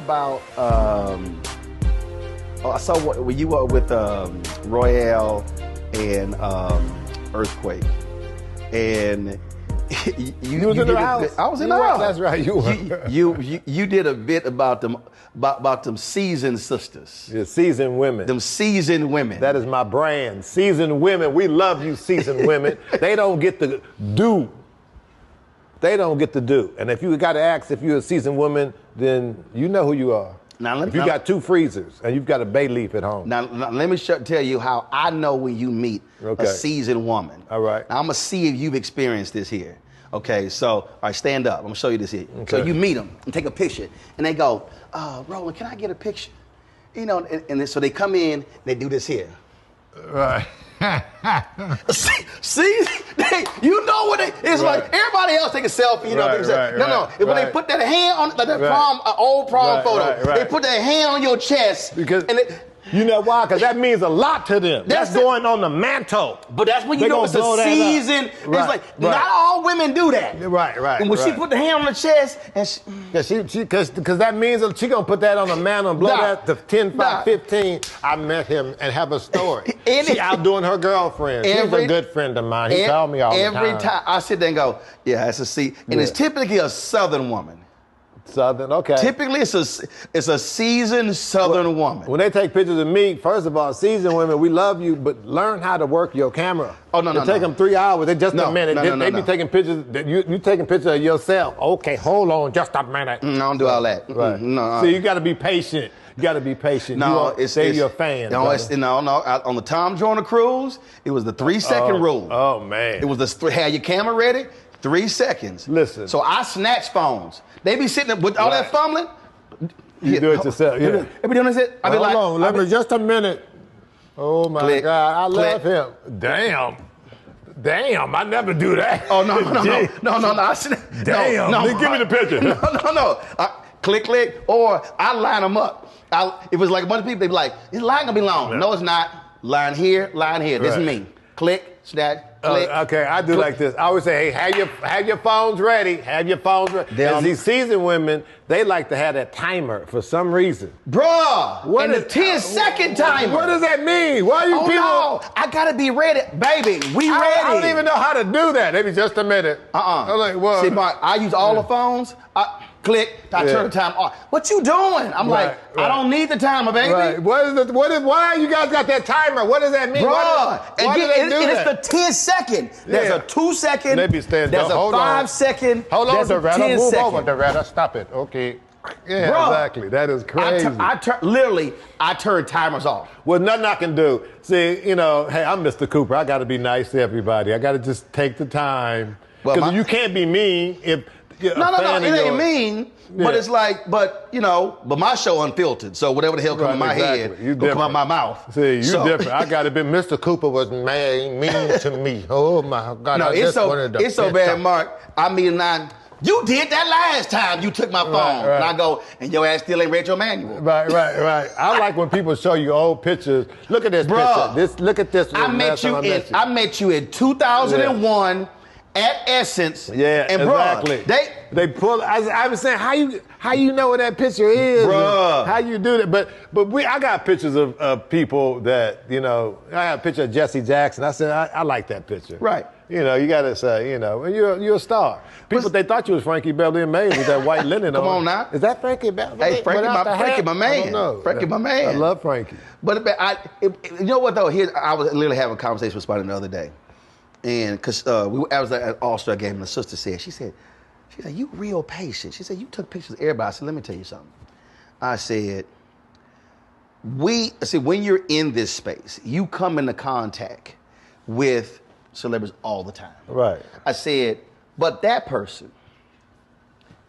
about, I saw when you were with Royale and Earthquake, and you was in the house. I was in the house. That's right. You did a bit about them seasoned sisters. Yeah, seasoned women. Them seasoned women. That is my brand. Seasoned women. We love you, seasoned women. They don't get to do. They don't get to do. And if you got to ask if you're a seasoned woman, then you know who you are. Now, if you got 2 freezers and you've got a bay leaf at home. Now let me tell you how I know when you meet a seasoned woman. All right. Now, I'm going to see if you've experienced this here. Okay, so, all right, stand up. I'm going to show you this here. Okay. So you meet them and take a picture. And they go, Roland, can I get a picture? You know, and then, so they come in, they do this here. Right. See, you know what it's like. Everybody else take a selfie, you know. When they put that hand on that prom, old prom photo, they put that hand on your chest because. You know why? Because that means a lot to them. That's going on the mantle. But that's when you know it's a season. It's like not all women do that. Right. And when she put the hand on the chest, and because that means she gonna put that on the mantle and blow that to 10, 5, 15. I met him and have a story. She outdoing her girlfriend. She's a good friend of mine. He called me all the time. Every time I sit there and go, yeah, it's a season. And it's typically a Southern woman. Southern, okay. Typically, it's a seasoned Southern woman. When they take pictures of me, first of all, seasoned women, we love you, but learn how to work your camera. Oh, no. It take them 3 hours. They just a minute. They be taking pictures. You taking pictures of yourself. Okay, hold on, just a minute. I don't do all that. Right. No. So you got to be patient. You got to be patient. No, you're a fan. No, on the Tom Joyner cruise, it was the 3-second rule. Oh man. It was had your camera ready. 3 seconds. Listen. So I snatch phones. They be sitting there with all that fumbling. You do it yourself. Yeah. They be doing this. I be like, hold on, let me just a minute. Oh my God, I love him. Damn, I never do that. Oh no. Damn. Give me the picture. No. Click, or I line them up. If it's like a bunch of people, they be like, this line gonna be long. No, it's not. Line here. This is me. Click, snatch. Okay, I do like this. I always say, hey, have your phones ready. Have your phones ready. As these seasoned women, they like to have that timer for some reason. Bruh, what is the 10-second timer? What does that mean? Why are you people? No, I gotta be ready. Baby, we ready. I don't even know how to do that. Maybe just a minute. I'm like, what? See, Mark, I use all the phones. Click, I turn the time off. What you doing? I'm like, I don't need the timer, baby. Right. Why you guys got that timer? What does that mean? Bruh, why do they do that? It's the 10-second. There's a 2-second. They be standing. There's a 5-second. Hold on, there's a Doretta. 10 Move second. over, Doretta. Stop it. Okay. Yeah, Bruh, exactly. That is crazy. I turn timers off. Well, nothing I can do. See, hey, I'm Mr. Cooper. I got to be nice to everybody. I got to just take the time. Because you can't be mean if you're No, it ain't mean. Yeah. But it's like, but my show unfiltered. So whatever the hell comes in my head, will come out my mouth. See, you different. I got to be. Mr. Cooper was mean to me. Oh my God! No, it's so bad, Mark. I mean, you did that last time. You took my phone, and I go, and your ass still ain't read your manual. Right. I like when people show you old pictures. Look at this picture. Look at this. I met you in 2001. Yeah. At Essence, and exactly. Bruh, they pull. I was saying, how you know what that picture is? Bruh. How you do that? But I got pictures of people that I got a picture of Jesse Jackson. I said I like that picture. Right. You gotta say, you're a star. People they thought you was Frankie Beverly and Mays with that white linen on. Come on now. Is that Frankie Beverly? Hey, Frankie, my man. I don't know. Frankie, my man. I love Frankie. But you know what though? I was literally having a conversation with somebody the other day. And because I was at an All-Star game, and the sister said, she said, you real patient. She said, you took pictures of everybody. I said, let me tell you something. I said, when you're in this space, you come into contact with celebrities all the time. Right. I said, but that person,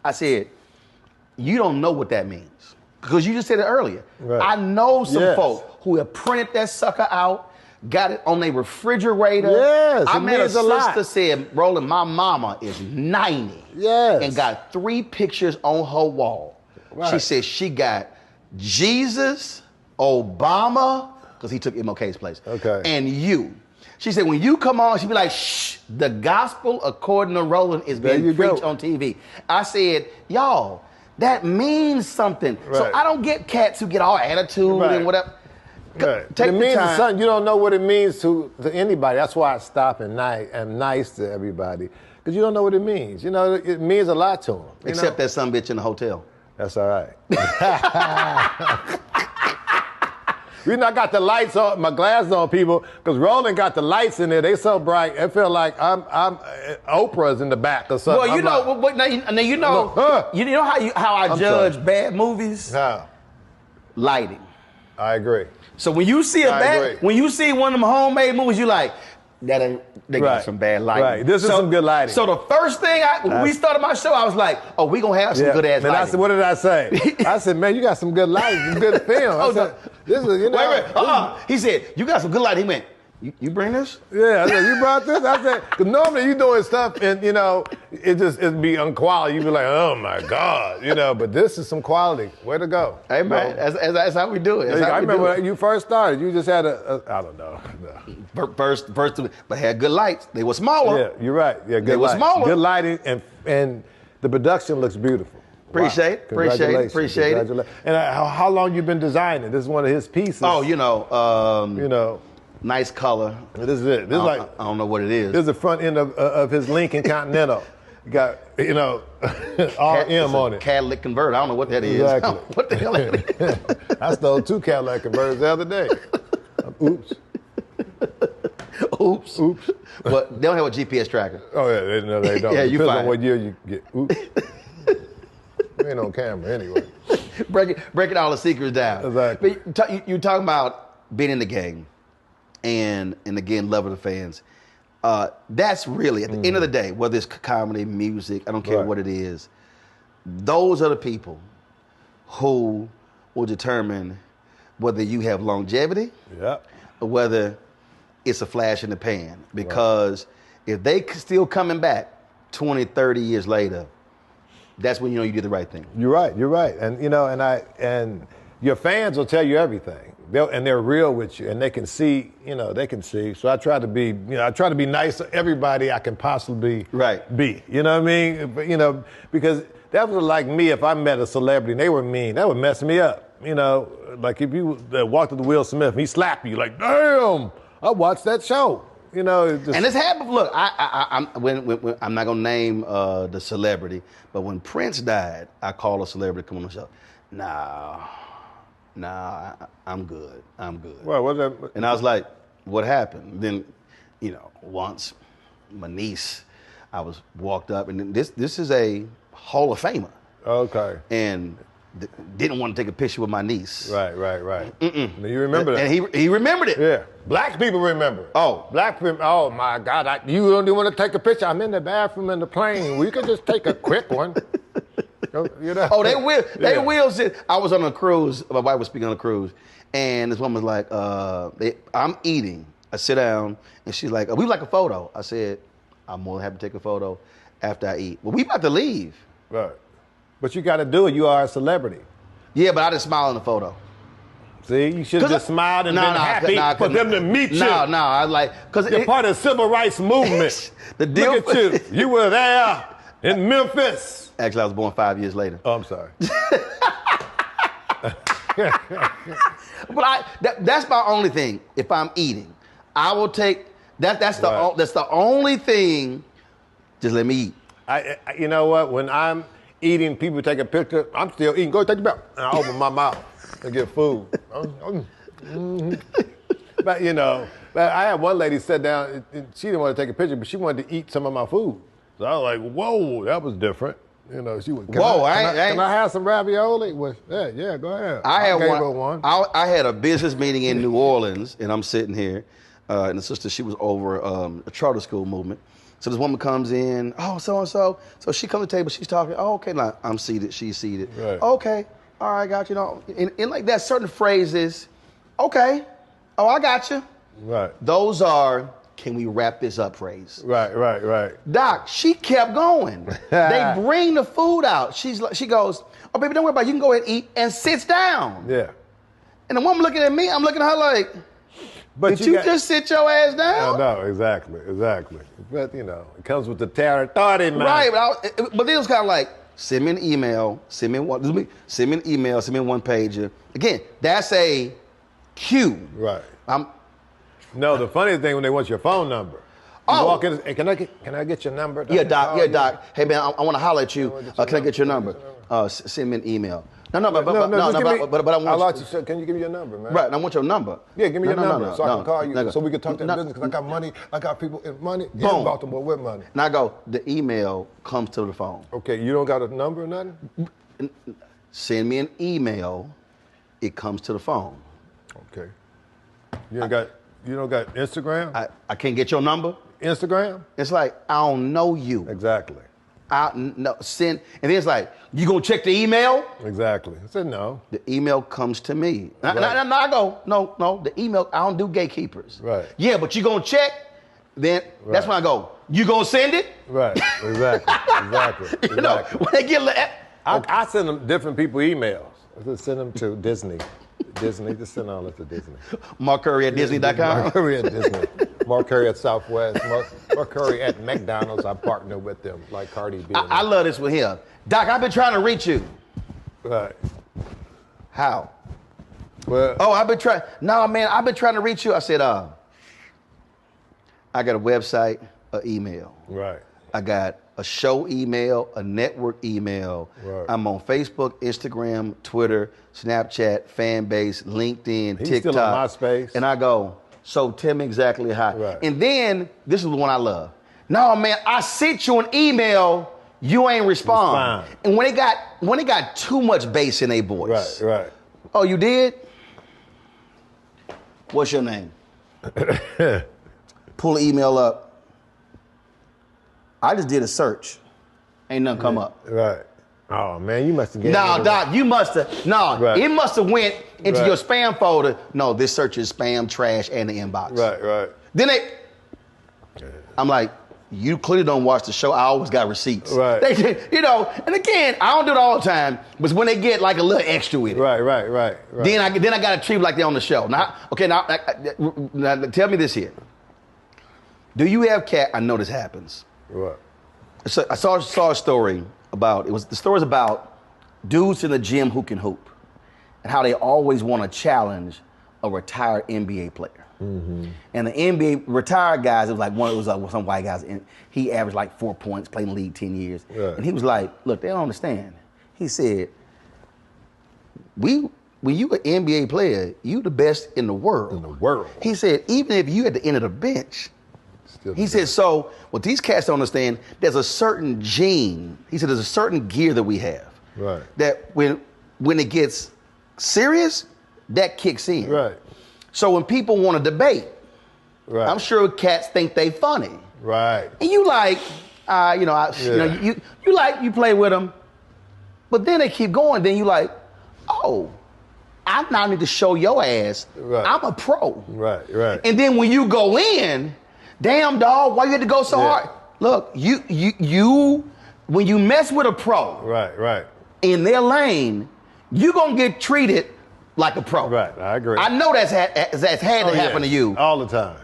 you don't know what that means. Because you just said it earlier. Right. I know some folk who have printed that sucker out, got it on their refrigerator. Yes, I met a sister said, Roland, my mama is 90. Yes. And got 3 pictures on her wall. Right. She said she got Jesus, Obama, because he took MLK's place. Okay. And you. She said, when you come on, she be like, shh, the gospel according to Roland is being preached on TV. I said, y'all, that means something. Right. So I don't get cats who get all attitude and whatever. Right. Take it the means time. something. You don't know what it means to anybody. That's why I stop and am nice to everybody. Because you don't know what it means. You know, it means a lot to them. Except that some bitch in the hotel. That's all right. You know, I got the lights on, my glasses on, people, because Roland got the lights in there. They so bright, it feel like I'm Oprah's in the back or something. Well, you know, now you know, you know how I judge bad movies? How? Lighting. I agree. So when you see when you see one of them homemade movies, you like, they got some bad lighting. Right, this is some good lighting. So the first thing when we started my show, I was like, oh, we gonna have some good ass lighting. I said, what did I say? I said, man, you got some good lighting, some good film. I said, this is, you know. Wait. He said, you got some good lighting. He went, you bring this? Yeah, I said, you brought this? I said, because normally you doing stuff and, you know, it'd be unquality. You'd be like, oh my God, you know, but this is some quality. Way to go. Hey, man, that's how we do it. I remember when you first started, you just had I don't know. First, but had good lights. They were smaller. Yeah, you're right. Yeah, good lights. Smaller. Good lighting, and the production looks beautiful. Appreciate it. Congratulations. And how long you been designing? This is one of his pieces. Oh, you know, nice color. This is it. This I don't know what it is. This is the front end of his Lincoln Continental. You got, you know, RM on it. Catalytic converter. I don't know what that is. Exactly. What the hell is it? I stole 2 Cadillac converters the other day. Oops. Oops. But they don't have a GPS tracker. Oh, yeah, no, they don't. Yeah, you Depends fine. on what year you get. Oops. We ain't on camera anyway. Breaking all the secrets down. Exactly. But you talking about being in the game and again, loving the fans. That's really, at the end of the day, whether it's comedy, music, I don't care what it is, those are the people who will determine whether you have longevity or whether it's a flash in the pan. Because if they still coming back 20, 30 years later, that's when you know you did the right thing. You're right. And you know, and your fans will tell you everything. They're real with you, and they can see, So I try to be, nice to everybody I can possibly be. You know what I mean? But, because that was like me if I met a celebrity and they were mean, that would mess me up. You know, like if you walked up to Will Smith and he slapped you, like, damn, I watched that show. You know, and this happened. Look, when I'm not gonna name the celebrity, but when Prince died, I called a celebrity to come on the show. Nah, I'm good. Well, what's that? And I was like, what happened? Then, once my niece, I was walked up, and this is a Hall of Famer. Okay. And didn't want to take a picture with my niece. Right. Now you remember that? And he remembered it. Yeah. Black people remember. Black people. Oh my God! You don't even want to take a picture. I'm in the bathroom in the plane. We could just take a quick one. You know? Oh, they will. They will sit. I was on a cruise. My wife was speaking on a cruise, and this woman was like, "I'm eating." I sit down, and she's like, "We like a photo." I said, "I'm more than happy to take a photo after I eat." Well, we about to leave. Right. But you got to do it. You are a celebrity. Yeah, but I didn't smile in the photo. See, you should have just smiled and been happy for them to meet you. No, I was like, because you're part of the civil rights movement. The deal. Look at you. You were there in Memphis. Actually, I was born 5 years later. Oh, I'm sorry. But that's my only thing. If I'm eating, I will take that. That's the only thing. Just let me eat. You know what? When I'm eating, people take a picture. I'm still eating. Go take the belt. And I open my mouth and get food. But I had one lady sit down. And she didn't want to take a picture, but she wanted to eat some of my food. So I was like, "Whoa, that was different." She was. Can I have some ravioli? Well, yeah, go ahead. I gave her one. I had a business meeting in New Orleans, and I'm sitting here, and the sister, she was over a charter school movement. So this woman comes in, so-and-so. So she comes to the table, she's talking, okay, now I'm seated, she's seated. Right. Okay, all right, got you. And like that, certain phrases, okay, I got you. Right. Those are, can we wrap this up phrase. Right. Doc, she kept going. They bring the food out. She goes, oh, baby, don't worry about it. You can go ahead and eat, and sits down. Yeah. And the woman looking at me, I'm looking at her like, did you just sit your ass down? No, exactly. But, it comes with the territory, man. Right, but then it was kind of like, send me an email, send me an email, send me a one-pager. Again, that's a cue. Right. No, the funny thing when they want your phone number. You walk in, hey, can I get your number? Yeah, Doc. Hey, man, I want to holler at you. Can I get your number? Send me an email. No, but I want you. Can you give me your number, man? Right, and I want your number. Yeah, give me your number so I can call you, so we can talk that business, because I got money, I got people in Baltimore with money. And I go, the email comes to the phone. Okay, you don't got a number or nothing? Send me an email, it comes to the phone. Okay. You don't got Instagram? I can't get your number? Instagram? It's like, I don't know you. Exactly. And then it's like, you gonna check the email? Exactly. I said no. The email comes to me. Right. I go, no, the email, I don't do gatekeepers. Right. Yeah, but you gonna check? Then that's when I go, you gonna send it? Right, exactly. You know, when they get I send them different people emails. I just send them to Disney. Just send all that to Disney. Mark Curry at Disney.com? Mark Curry at Disney. Mark Curry at Southwest. Mark Curry at McDonald's. I partner with them, like Cardi B. I love this with him. Doc, I've been trying to reach you. Right. How? Well. Oh, I've been trying to reach you. I said, I got a website, an email. Right. I got a show email, a network email. Right. I'm on Facebook, Instagram, Twitter, Snapchat, Fanbase, LinkedIn, He's TikTok. still on MySpace. And I go, so tell me exactly how. Right. And then, this is the one I love. No, man, I sent you an email, you ain't respond. And when it got too much bass in their voice. Right. Oh, you did? What's your name? Pull the email up. I just did a search. Ain't nothing come up. Right. Oh, man, you must have No, Doc, you must have. No, Right. it must have went into Right. your spam folder. No, this search is spam, trash, and the inbox. Right. Then I'm like, you clearly don't watch the show. I always got receipts. Right. And again, I don't do it all the time, but when they get like a little extra with it. Right. Then I got to treat like they're on the show. Now, tell me this here. Do you have cat? I know this happens. What? So I saw a story about, the story's about dudes in the gym who can hoop and how they always want to challenge a retired NBA player. Mm-hmm. And the NBA retired guys, it was some white guys, and he averaged like 4 points, played in the league 10 years. Right. And he was like, look, they don't understand. He said, when you an NBA player, you the best in the world. He said, even if you at the end of the bench, he said, so what these cats don't understand, there's a certain gene. He said, there's a certain gear that we have. Right. That when it gets serious, that kicks in. Right. So when people want to debate, right. I'm sure cats think they funny. Right. And you like, you play with them, but then they keep going. Then you like, oh, I now need to show your ass I'm a pro. Right. And then when you go in, damn dog, why you had to go so hard? Look, you when you mess with a pro, right, in their lane, you gonna get treated like a pro. Right, I agree. I know that's had to happen to you. All the time.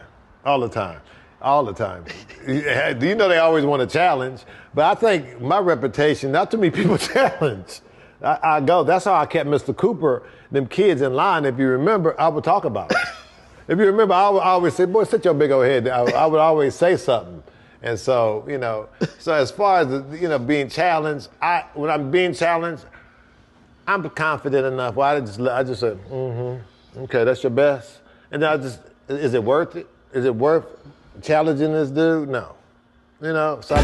You know they always want to challenge, but I think my reputation, not too many people challenge. I go, that's how I kept Mr. Cooper, them kids in line. If you remember, I would talk about it. If you remember, I would always say, boy, sit your big old head. I would always say something. And so, so as far as, being challenged, when I'm being challenged, I'm confident enough. Well, I just say, okay, that's your best. And then is it worth it? Is it worth challenging this dude? No. So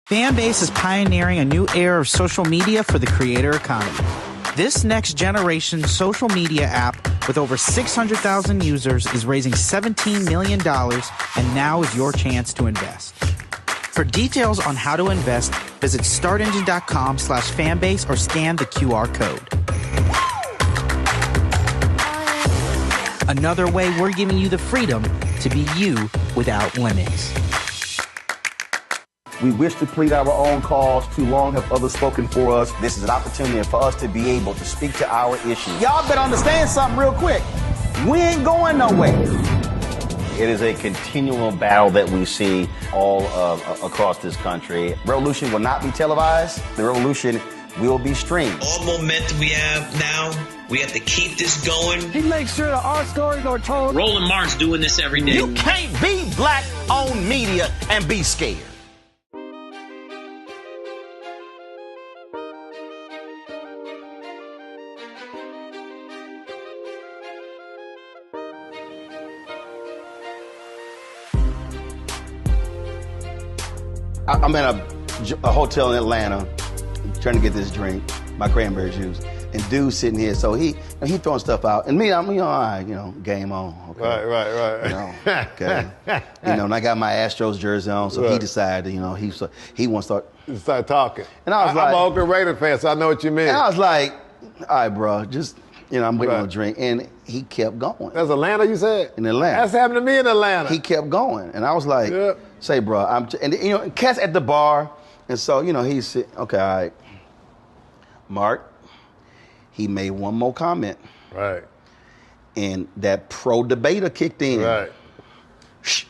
Fanbase is pioneering a new era of social media for the creator economy. This next generation social media app with over 600,000 users is raising $17 million, and now is your chance to invest. For details on how to invest, visit startengine.com/fanbase or scan the QR code. Another way we're giving you the freedom to be you without limits. We wish to plead our own cause. Too long have others spoken for us. This is an opportunity for us to be able to speak to our issues. Y'all better understand something real quick. We ain't going nowhere. It is a continual battle that we see all across this country. Revolution will not be televised. The revolution will be streamed. All momentum we have now, we have to keep this going. He makes sure that our stories are told. Roland Martin's doing this every day. You can't be black-owned media and be scared. I'm in a hotel in Atlanta trying to get this drink, my cranberry juice, and dude's sitting here, so he throwing stuff out, and me, I'm all right, game on. Okay. Right. Okay. And I got my Astros jersey on, so he decided, he wants to start talking. And I was like, I'm an Oakland Raider fan, so I know what you mean. And I was like, all right, bro, just, I'm waiting on a drink, and he kept going. That's Atlanta, you said? In Atlanta. That's happened to me in Atlanta. He kept going, and I was like, say, bro, and Cat's at the bar, and so, he's sitting, okay, all right. Mark, he made one more comment. Right. And that pro-debater kicked in. Right. Shh.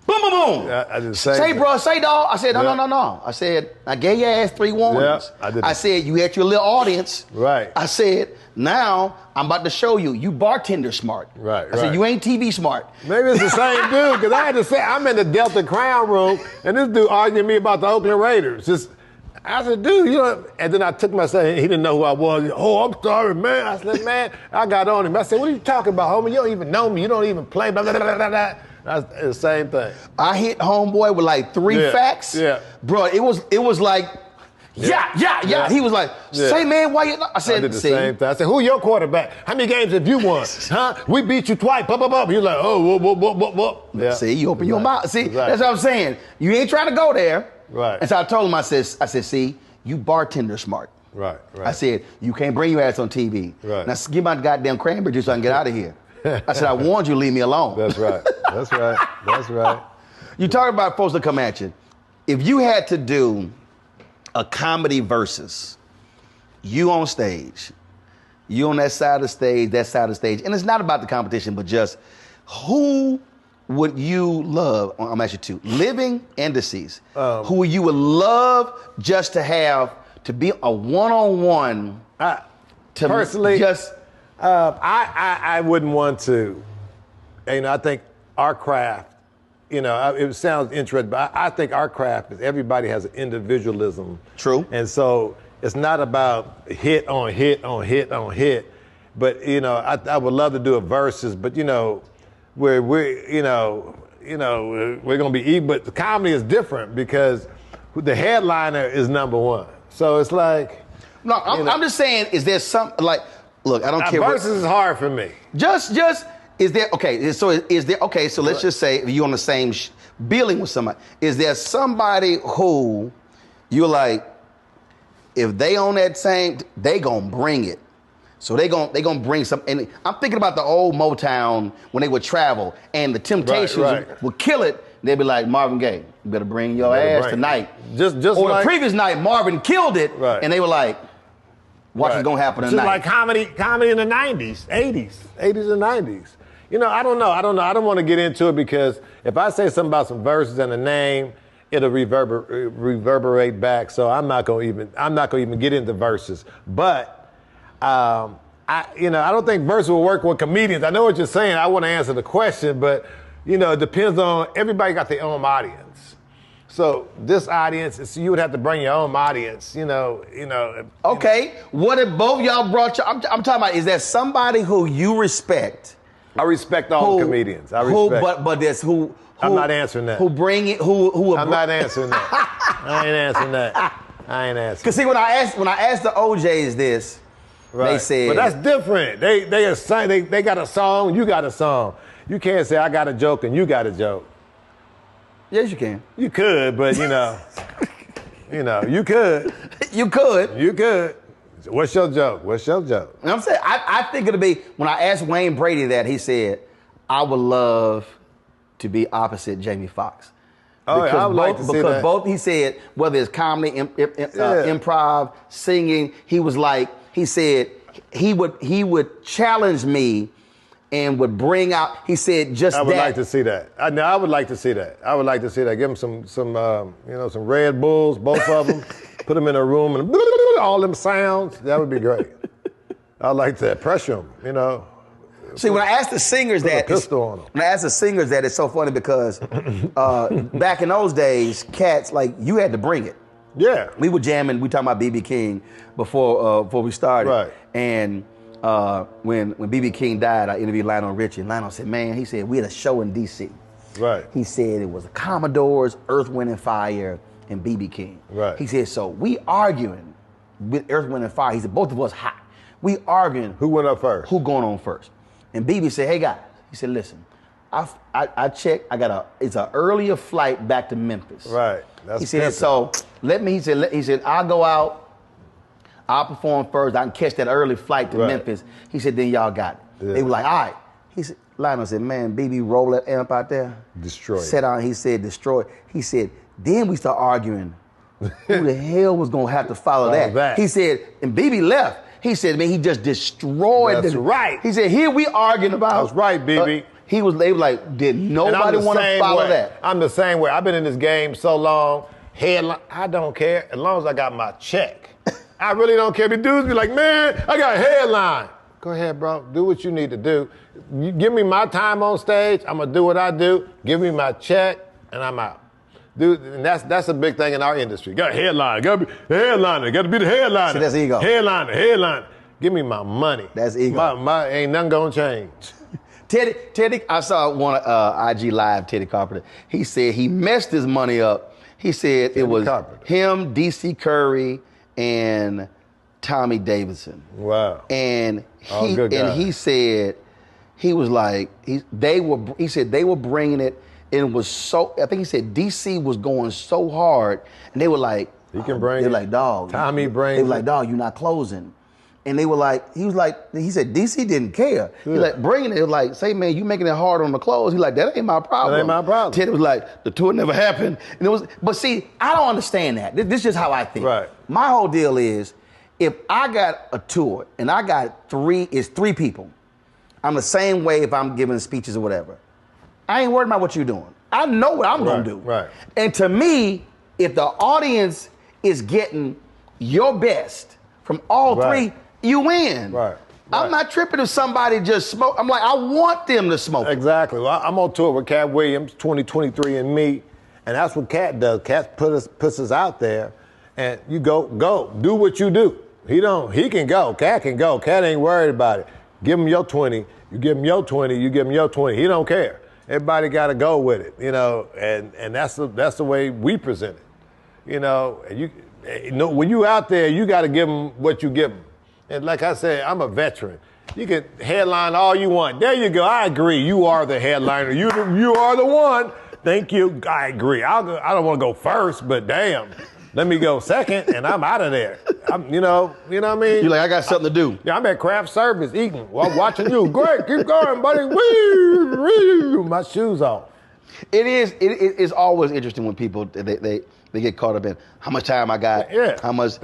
Boom, boom, boom. Yeah, I didn't say Say, bro, say, dog. I said, no. I said, I gave your ass 3 warnings. Yeah, I said, you had your little audience. Right. I said, now I'm about to show you. You bartender smart. Right. I said, you ain't TV smart. Maybe it's the same dude, because I had to say, I'm in the Delta Crown room, and this dude arguing me about the Oakland Raiders. I said, dude, and then I took myself, he didn't know who I was. Oh, I'm sorry, man. I said, man, I got on him. I said, what are you talking about, homie? You don't even know me. You don't even play, blah, blah, blah, blah, blah. That's the same thing. I hit homeboy with like 3 facts. Yeah. Bro, it was like, yeah. He was like, say, man, why you not? I said, I did the same thing. I said, who your quarterback? How many games have you won? Huh? We beat you twice. Blah, blah, blah. You're like, oh, whoa. Yeah. See, you open your mouth. See, that's what I'm saying. You ain't trying to go there. Right. And so I told him, I said, see, you bartender smart. Right. I said, you can't bring your ass on TV. Right. Now give my goddamn cranberry juice so I can get out of here. I said, I warned you, leave me alone. That's right. You talk about folks that come at you. If you had to do a comedy versus, you on stage, you on that side of the stage, and it's not about the competition, but just who would you love, I'm asking you 2, living and deceased, who you would love just to have, to be a one-on-one, to personally, just... I wouldn't want to. I think our craft, it sounds interesting, but I think our craft is everybody has an individualism. True. And so it's not about hit on hit on hit on hit, but I would love to do a versus, but where we're gonna be eating, but the comedy is different because the headliner is number 1. So it's like. No, I'm just saying, is there some like? Look, I don't care. Versus is hard for me. Just is there okay? So is there okay? So let's just say if you're on the same billing with somebody, is there somebody who you're like, if they on that same, they gonna bring it. So they gonna bring some. And I'm thinking about the old Motown when they would travel and the Temptations would kill it. They'd be like, Marvin Gaye, you better bring your ass tonight. Just or like, the previous night, Marvin killed it, and they were like. Watch what's gonna happen tonight. Just like comedy in the 90s, 80s and 90s. I don't know. I don't want to get into it because if I say something about some verses and a name, it'll reverberate back. So I'm not gonna even get into verses. But I don't think verses will work with comedians. I know what you're saying. I want to answer the question, but it depends on everybody got their own audience. So this audience, you would have to bring your own audience, Okay, what if both y'all brought I'm talking about, is there somebody who you respect? I respect all the comedians. I respect. But there's who I'm not answering that. Who bring it? Who? I'm not answering that. I ain't answering that. Cause see, when I asked the OJs this, they said. But that's different. They got a song. You got a song. You can't say I got a joke and you got a joke. Yes, you can. You could, but you could. You could. What's your joke? And I'm saying, I think it'll be, when I asked Wayne Brady that, he said, I would love to be opposite Jamie Foxx. Oh, yeah, I would like to see that. Because both, he said, whether it's comedy, improv, singing, he was like, he said he would challenge me and would bring out, he said, just that. I would like to see that. I would like to see that. I would like to see that. Give them some Red Bulls, both of them. Put them in a room and all them sounds. That would be great. I like that. Pressure them, See, when I asked the singers Put a that, pistol on them. when I asked the singers that, it's so funny because back in those days, cats, like, you had to bring it. Yeah. We were jamming, we talking about B.B. King before we started. Right. And when B.B. King died, I interviewed Lionel Richie. And Lionel said, man, he said, we had a show in D.C. Right. He said it was the Commodores, Earth, Wind and Fire, and B.B. King. Right. He said, so we arguing with Earth, Wind and Fire. He said, both of us hot. We arguing. Who went up first? Who going on first? And B.B. said, hey guys, he said, listen, I checked, it's an earlier flight back to Memphis. Right. That's he said, so let me, he said, I'll go out, I'll perform first, I can catch that early flight to Memphis. He said, then y'all got it. Yeah. They were like, all right. He said, Lionel said, man, BB roll that amp out there. Destroy it. Set out, he said, destroy it. He said, then we start arguing. Who the hell was gonna have to follow that? He said, and BB left. He said, man, he just destroyed That's right. He said, here we arguing about. That's right, BB. They were like, did nobody want to follow that? I'm the same way. I've been in this game so long. Headline, I don't care as long as I got my check. I really don't care. But dudes be like, man, I got a headline. Go ahead, bro. Do what you need to do. You give me my time on stage. I'm gonna do what I do. Give me my check, and I'm out. Dude, and that's a big thing in our industry. Got a headline. Got to be the headliner. Got to be the headliner. See, that's ego. Headliner. Give me my money. That's ego. My ain't nothing gonna change. Teddy, I saw one IG Live, Teddy Carpenter. He said he messed his money up. He said Teddy it was Carpenter. Him, D.C. Curry, and Tommy Davidson. Wow. And he said he was like he said they were bringing it, and it was so. I think he said D.C. was going so hard, and they were like, he can bring. They were like, dog. Tommy brings. They were like, dog, you're not closing. And they were like, he said, DC didn't care. Yeah. He like, bringing it, like, say, man, you making it hard on the clothes. He like, that ain't my problem. That ain't my problem. Teddy was like, the tour never happened. And it was, but see, I don't understand that. This is just how I think. Right. My whole deal is, if I got a tour and I got three people, I'm the same way if I'm giving speeches or whatever. I ain't worried about what you're doing. I know what I'm going to do. Right. And to me, if the audience is getting your best from all three, you win. Right. I'm not tripping if somebody just smoke. I'm like, I want them to smoke. Exactly. Well, I'm on tour with Cat Williams, 2023 and me, and that's what Cat does. Cat puts us out there, and you go, do what you do. He can go. Cat can go. Cat ain't worried about it. Give him your 20. You give him your 20. You give him your 20. He don't care. Everybody got to go with it, and that's the way we present it, And when you out there, you got to give them what you give them. And like I said, I'm a veteran. You can headline all you want. There you go. I agree. You are the headliner. You are the one. Thank you. I agree. I don't want to go first, but damn, let me go second, and I'm out of there. You know what I mean? You're like, I got something to do. Yeah, I'm at craft service eating while watching you. Great, keep going, buddy. Woo, my shoes off. It is always interesting when people they get caught up in how much time I got. Yeah. How much.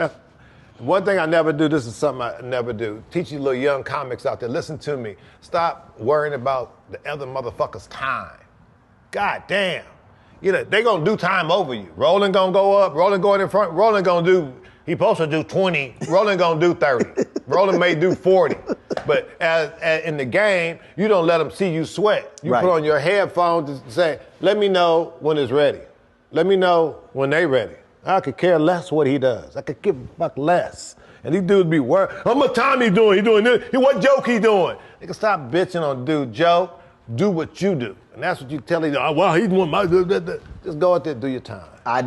One thing I never do, this is something I never do, teach you little young comics out there, listen to me. Stop worrying about the other motherfucker's time. God damn. They gonna do time over you. Roland gonna go up, Roland going in front, Roland gonna do, he supposed to do 20, Roland gonna do 30. Roland may do 40. But as in the game, you don't let them see you sweat. You put on your headphones to say, let me know when it's ready. Let me know when they ready. I could care less what he does. I could give a fuck less. And these dudes be worried. How much time he doing? He doing this. What joke he doing? They can stop bitching on dude. Joe, do what you do. And that's what you tell him. Oh, well, he's doing my. Just go out there and do your time. I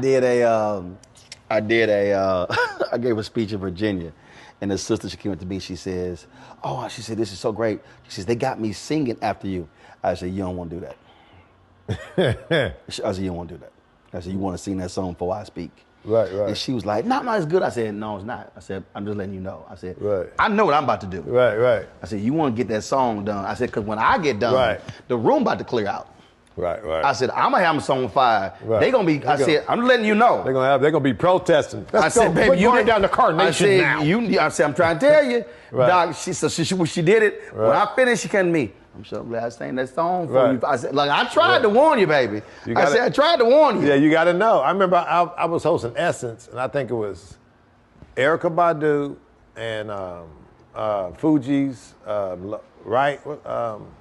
gave a speech in Virginia, and the sister, she came up to me. She says, she said, this is so great. She says, they got me singing after you. I said, you don't want to do that. I said, you don't want to do that. I said, you want to sing that song before I speak? Right. And she was like, no, it's good. I said, no, it's not. I said, I'm just letting you know. I said, right. I know what I'm about to do. Right. I said, you want to get that song done. I said, because when I get done, the room about to clear out. Right. I said, I'm going to have them song fire. Right. They going to be, I said, I'm letting you know. They're going to be protesting. I said, baby, you going down the Carnation now. I said, I'm trying to tell you. Doc, she did it. Right. When I finished, she came to me. I'm sure I'm glad I sang that song for Right. you. I said, like, I tried to warn you, baby. I tried to warn you. Yeah, you got to know. I remember I was hosting Essence, and I think it was Erykah Badu and Fugees, right?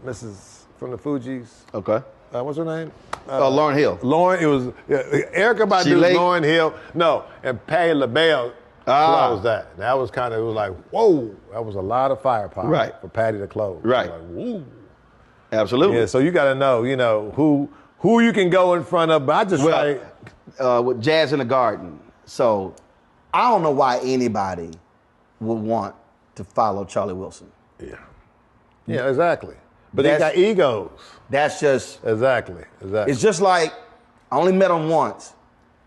Mrs. from the Fugees. Okay. What's her name? Lauryn Hill. Lauren, it was Erykah Badu, Lauryn Hill. No, and Patti LaBelle closed that. That was kind of, it was like, whoa, that was a lot of firepower for Patti to close. Right. Like, woo. Absolutely. Yeah, so you got to know, who you can go in front of. But I just with Jazz in the Garden. So I don't know why anybody would want to follow Charlie Wilson. Yeah, exactly. But they got egos. That's just exactly. It's just like I only met him once.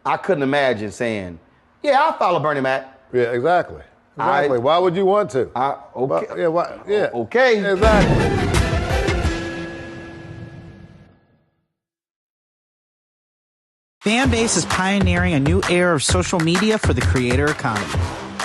I couldn't imagine saying, "Yeah, I'll follow Bernie Mac." Yeah, exactly. Why would you want to? Okay. Okay. Exactly. Fanbase is pioneering a new era of social media for the creator economy.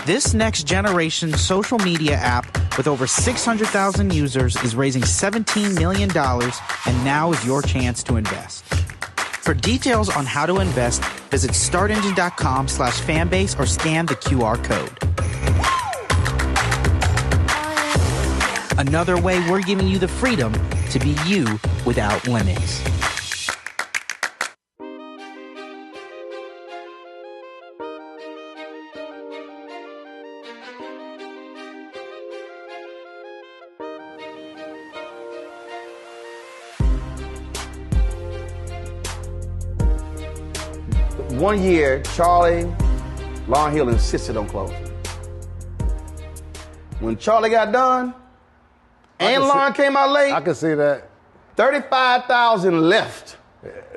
This next generation social media app with over 600,000 users is raising $17 million, and now is your chance to invest. For details on how to invest, visit startengine.com/fanbase or scan the QR code. Another way we're giving you the freedom to be you without limits. One year, Charlie, Lauryn Hill insisted on closing. When Charlie got done, and Lauryn came out late, I can see that. 35,000 left.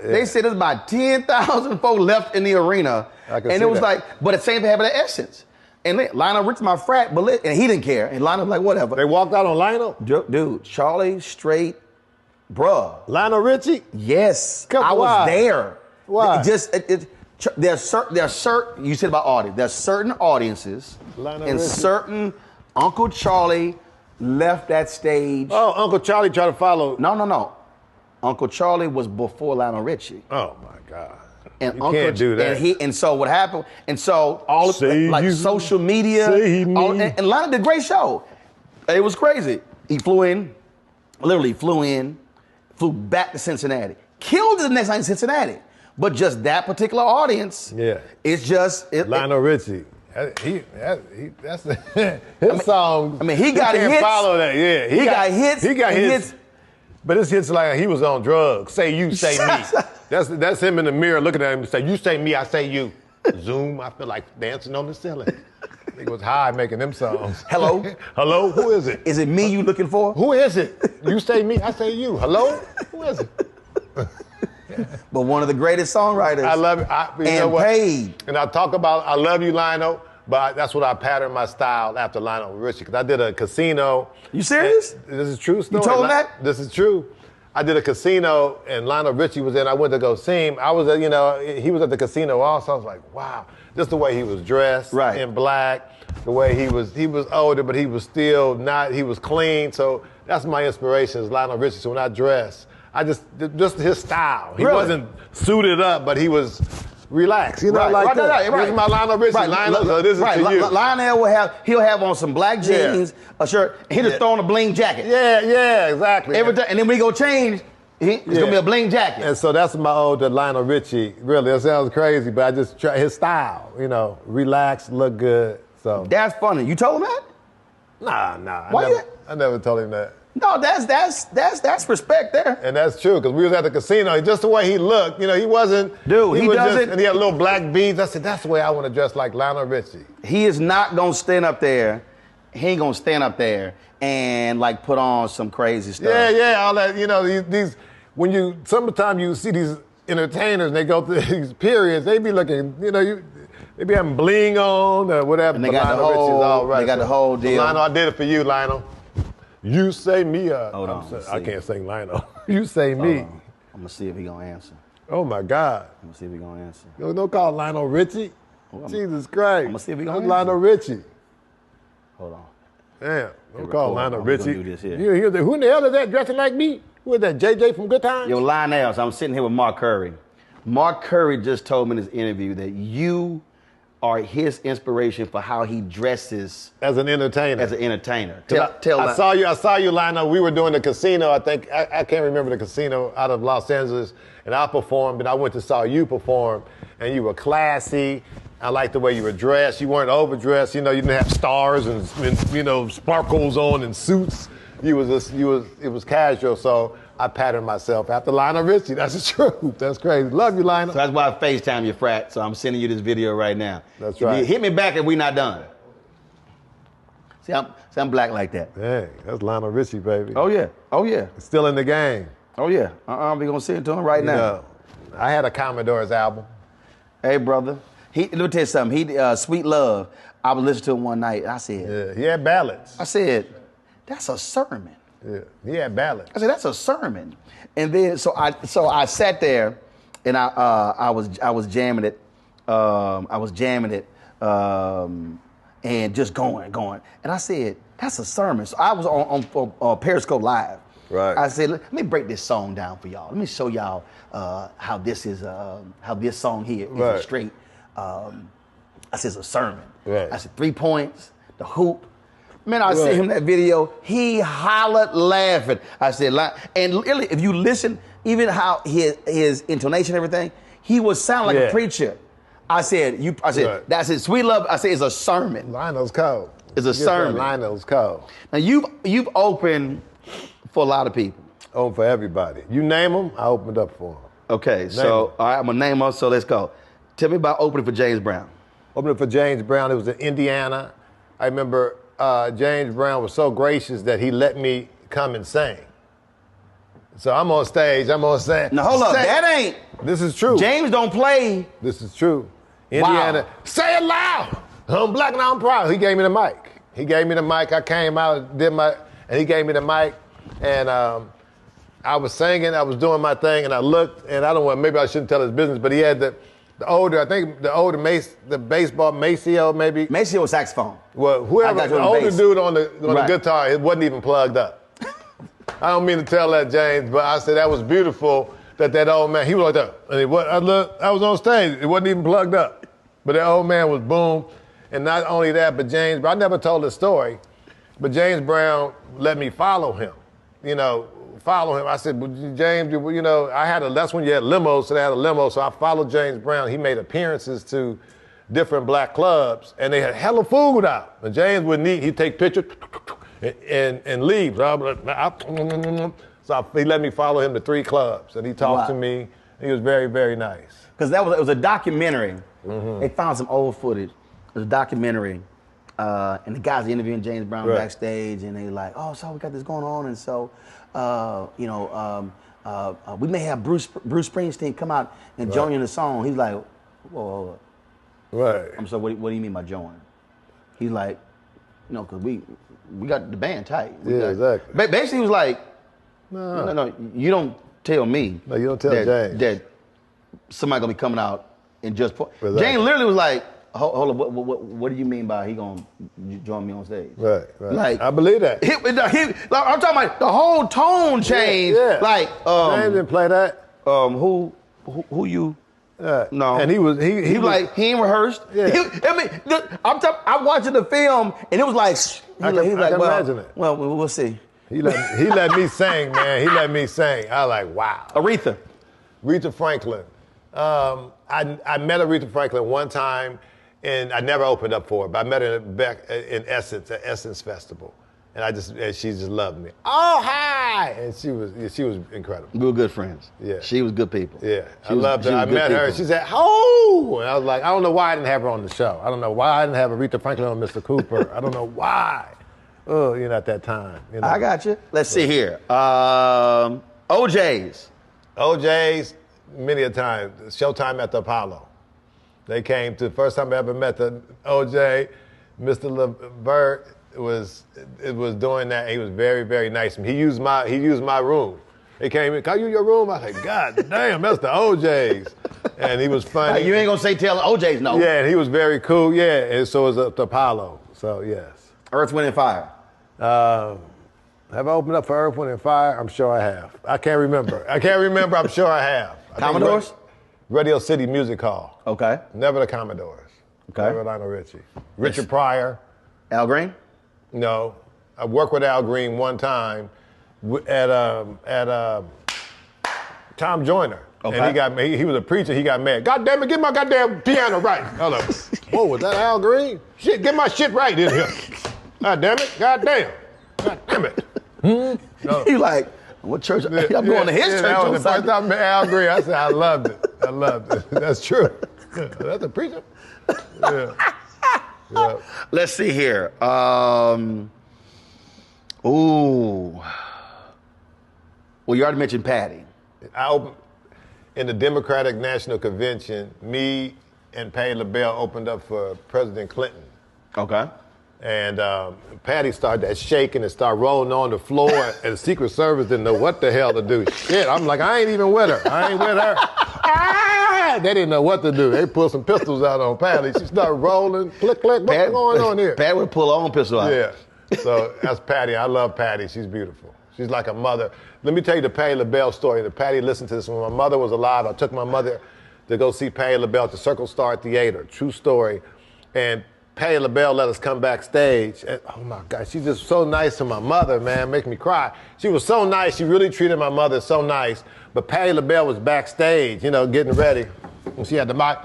They said there's about 10,000 folks left in the arena. And it was like, but the same thing happened at Essence. And Lionel Richie, my frat, and he didn't care. And Lionel was like, whatever. They walked out on Lionel? Dude, Charlie straight, bruh. Lionel Richie? Yes. I was there. Why? There's certain, you said about audience, there's certain audiences and certain Uncle Charlie left that stage. Oh, Uncle Charlie tried to follow. No. Uncle Charlie was before Lionel Richie. Oh my God. And you can't do that. And so what happened, and so all of social media, and Lionel did a great show. It was crazy. He flew back to Cincinnati. Killed it the next night in Cincinnati. But just that particular audience, it's just Lionel Richie. That's his song. I mean, he got hits. Follow that. Yeah, he got hits. He got hits. But his hits like he was on drugs. Say you, say me. That's him in the mirror looking at him and say, you say me, I say you. Zoom, I feel like dancing on the ceiling. He was high making them songs. Hello? Hello? Who is it? Is it me you looking for? Who is it? You say me, I say you. Hello? Who is it? But one of the greatest songwriters. I love it. Paid. And I talk about, I love you, Lionel, but that's what I patterned my style after Lionel Richie. Because I did a casino. You serious? This is true story. You told him that? This is true. I did a casino and Lionel Richie was in. I went to go see him. I was, he was at the casino also. I was like, wow. Just the way he was dressed in black, the way he was older, but he was still not, he was clean. So that's my inspiration is Lionel Richie. So when I dress, just his style. He wasn't suited up, but he was relaxed. This is my Lionel Richie. Lionel, so this is to you. Lionel he'll have on some black jeans, a shirt, and he'll just throw on a bling jacket. Yeah, exactly. Every time, and then when he go change, it's gonna be a bling jacket. And so that's my older Lionel Richie. Really, it sounds crazy, but I just try his style. Relax, look good. So that's funny. You told him that? Nah. Why I never told him that. No, that's respect there. And that's true, because we was at the casino. Just the way he looked, he wasn't. Dude, he doesn't. And he had little black beads. I said, that's the way I want to dress like Lionel Richie. He is not gonna stand up there. He ain't gonna stand up there and put on some crazy stuff. Yeah, all that. These sometimes you see these entertainers and they go through these periods. They be looking, they be having bling on or whatever. And they got Lionel Richie's all right. They got the whole deal. Lionel, I did it for you, Lionel. You say me. Hold on. I can't sing Lionel. You say me. I'm gonna see if he gonna answer. Oh my God. I'm gonna see if he gonna answer. Don't call Lionel Richie. Jesus Christ. I'm gonna see if he gonna answer. Lionel Richie. Hold on. Damn, don't call Lionel Richie. Do this here. Who in the hell is that dressing like me? Who is that, JJ from Good Times? Yo, Lionel, so I'm sitting here with Mark Curry. Mark Curry just told me in this interview that you are his inspiration for how he dresses as an entertainer. Tell I saw you, Lionel. We were doing the casino. I think I can't remember the casino out of Los Angeles, and I performed. And I went to saw you perform, and you were classy. I liked the way you were dressed. You weren't overdressed. You didn't have stars and sparkles on and suits. It was casual. So I patterned myself after Lionel Richie. That's the truth. That's crazy. Love you, Lionel. So that's why I FaceTime you, frat. So I'm sending you this video right now. That's right. Hit me back if we not done. See, I'm black like that. Hey, that's Lionel Richie, baby. Oh yeah. Still in the game. Oh yeah. We gonna send it to him right now. I had a Commodore's album. Hey, brother. Let me tell you something. He Sweet Love. I was listening to him one night. I said, yeah, he had ballads. I said, that's a sermon. Yeah, he had ballads. I said, that's a sermon. And then so I sat there and I was jamming it. And just going. And I said, that's a sermon. So I was on Periscope Live. Right. I said, let me break this song down for y'all. Let me show y'all how this song here is a straight. I said, it's a sermon. Right. I said, 3 points, the hoop. Man, I sent him that video. He hollered laughing. I said, and really, if you listen, even how his intonation and everything, he would sound like a preacher. I said, that's it. Sweet Love, I said, it's a sermon. Lionel's cold. It's a sermon. Lionel's cold. Now, you've opened for a lot of people. Open for everybody. You name them, I opened up for them. Okay, all right, I'm going to name them, so let's go. Tell me about opening for James Brown. Opening for James Brown, it was in Indiana. I remember James Brown was so gracious that he let me come and sing. So I'm on stage. Now hold up, that ain't. This is true. James don't play. This is true. Indiana, say it loud. I'm black and I'm proud. He gave me the mic. I came out, and he gave me the mic, and I was singing. I was doing my thing, and I looked, and maybe I shouldn't tell his business, but he had the baseball, Maceo maybe. Maceo was saxophone. Well, whoever, the older dude on the guitar, it wasn't even plugged up. I don't mean to tell that, James, but I said that was beautiful that old man, he was like that. And I was on stage, it wasn't even plugged up. But that old man was boom. And not only that, but James, I never told the story, but James Brown let me follow him. I said, well, James, that's when you had limos, so they had a limo. So I followed James Brown. He made appearances to different black clubs, and they had hella food out. And James wouldn't eat. He'd take pictures and leave. So he let me follow him to 3 clubs, and he talked to me. He was very, very nice. Because it was a documentary. Mm-hmm. They found some old footage. It was a documentary. And the guys interviewing James Brown backstage, and they like, oh, so we got this going on, and so, we may have Bruce Springsteen come out and join in the song. He's like, whoa. Right. I'm sorry, what do you mean by join? He's like, because we got the band tight. Exactly. Basically, he was like, no, you don't tell me. No, you don't tell James. That somebody going to be coming out and just... Exactly. James literally was like, hold on, what do you mean by he gonna join me on stage? Right. Like, I believe that. I'm talking about the whole tone changed. Yeah. Like, James didn't play that. Who you? No. And he like, he ain't rehearsed. Yeah. I'm watching the film, and it was like, I can imagine it. Well, we'll see. He let me sing, man. He let me sing. I was like, wow. Aretha Franklin. I met Aretha Franklin one time, and I never opened up for her, but I met her back in Essence, at Essence Festival. And she just loved me. Oh, hi! And she was incredible. We were good friends. Yeah. She was good people. Yeah. I loved her. I met her. She said, oh! And I was like, I don't know why I didn't have her on the show. I don't know why I didn't have Aretha Franklin on Mr. Cooper. I don't know why. Oh, at that time. I got you. Let's see here. OJ's, many a time. Showtime at the Apollo. They came to the first time I ever met the OJ. Mr. LeVert was doing that. He was very, very nice. He used my room. He came in, can I use your room? I said, God damn, that's the OJ's. And he was funny. You ain't gonna say tell OJ's no. Yeah, and he was very cool. Yeah, and so was the Apollo. So yes. Earth, Wind, and Fire. Have I opened up for Earth, Wind & Fire? I'm sure I have. I can't remember. I'm sure I have. Commodores? Radio City Music Hall. Okay. Never the Commodores. Okay. Never Lionel Richie. Richard Pryor. Al Green? No. I worked with Al Green one time at Tom Joyner. Okay. And he was a preacher, he got mad. God damn it, get my goddamn piano right. I was like, whoa, was that Al Green? Shit, get my shit right in here. God damn it, God damn it. No. You like, what church? I'm going to his church. That was the first time I met Al Green. I said, I loved it. That's true. That's a preacher. Yeah. Yeah. Let's see here. Well, you already mentioned Patti. I opened in the Democratic National Convention. Me and Patti LaBelle opened up for President Clinton. Okay. And Patti started that shaking and started rolling on the floor, and the Secret Service didn't know what the hell to do. Shit, I'm like, I ain't even with her. I ain't with her. They didn't know what to do. They pulled some pistols out on Patti. She started rolling, click, click. What's going on here? Patti would pull her own pistol out. Yeah. So that's Patti. I love Patti. She's beautiful. She's like a mother. Let me tell you the Patti LaBelle story. The Patti listened to this when my mother was alive. I took my mother to go see Patti LaBelle at the Circle Star Theater. True story. And Patti LaBelle let us come backstage. And, oh my God, she's just so nice to my mother, man, make me cry. She was so nice. She really treated my mother so nice. But Patti LaBelle was backstage, getting ready. And she had the mic.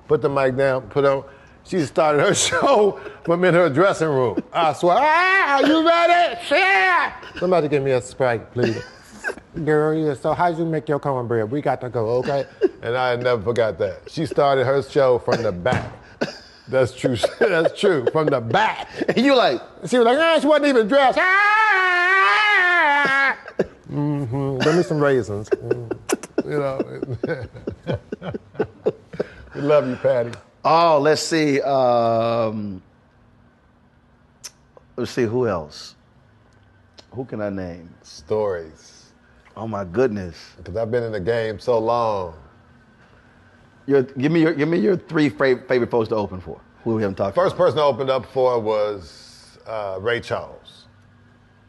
Put the mic down, put on. She started her show from in her dressing room. I swear, are you ready? Yeah. Somebody give me a Sprite, please. Girl, yeah, so how you make your cornbread? We got to go, okay? And I never forgot that. She started her show from the back. That's true. That's true. From the back. And you like? She was like, she wasn't even dressed. Give me some raisins. We love you, Patti. Oh, let's see. Let's see, who else? Who can I name? Stories. Oh my goodness. Because I've been in the game so long. Give me your three favorite folks to open for. Who we haven't talked First about? person I opened up for was Ray Charles.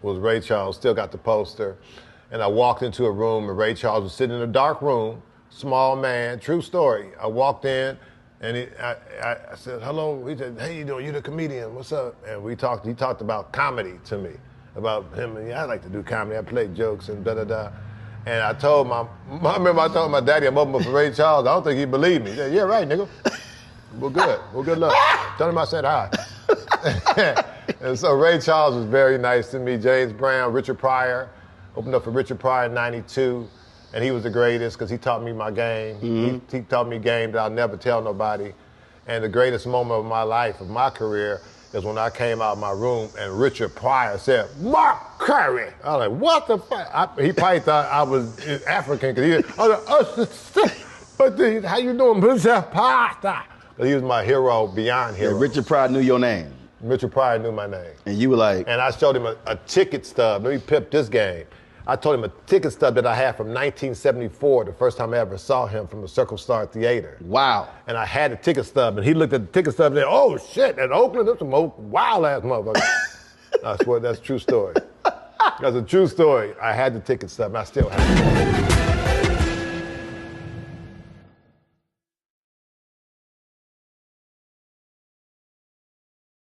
Ray Charles, still got the poster. And I walked into a room and Ray Charles was sitting in a dark room, small man, true story. I walked in and I said, hello. He said, hey, you the comedian, what's up? And he talked about comedy to me. About him, and I like to do comedy. I play jokes and da-da-da. And I told I told my daddy I'm open for Ray Charles. I don't think he believed me. He said, yeah, right, nigga. Well, good. Well, good luck. Tell him I said hi. And so Ray Charles was very nice to me. James Brown, Richard Pryor. Opened up for Richard Pryor in 92. And he was the greatest because he taught me my game. Mm-hmm. He taught me game that I'll never tell nobody. And the greatest moment of my life, of my career, is when I came out of my room and Richard Pryor said, Mark Curry. I was like, what the fuck? He probably thought I was African because I was like, how you doing, Mr. Pasta? But he was my hero beyond hero. Yeah, Richard Pryor knew your name. Richard Pryor knew my name. And you were like? And I showed him a ticket stub. Let me pip this game. I told him a ticket stub that I had from 1974, the first time I ever saw him from the Circle Star Theater. Wow. And I had the ticket stub, and he looked at the ticket stub and said, oh, shit, in Oakland, that's some wild-ass motherfucker. I swear, that's a true story. That's a true story. I had the ticket stub, and I still have it.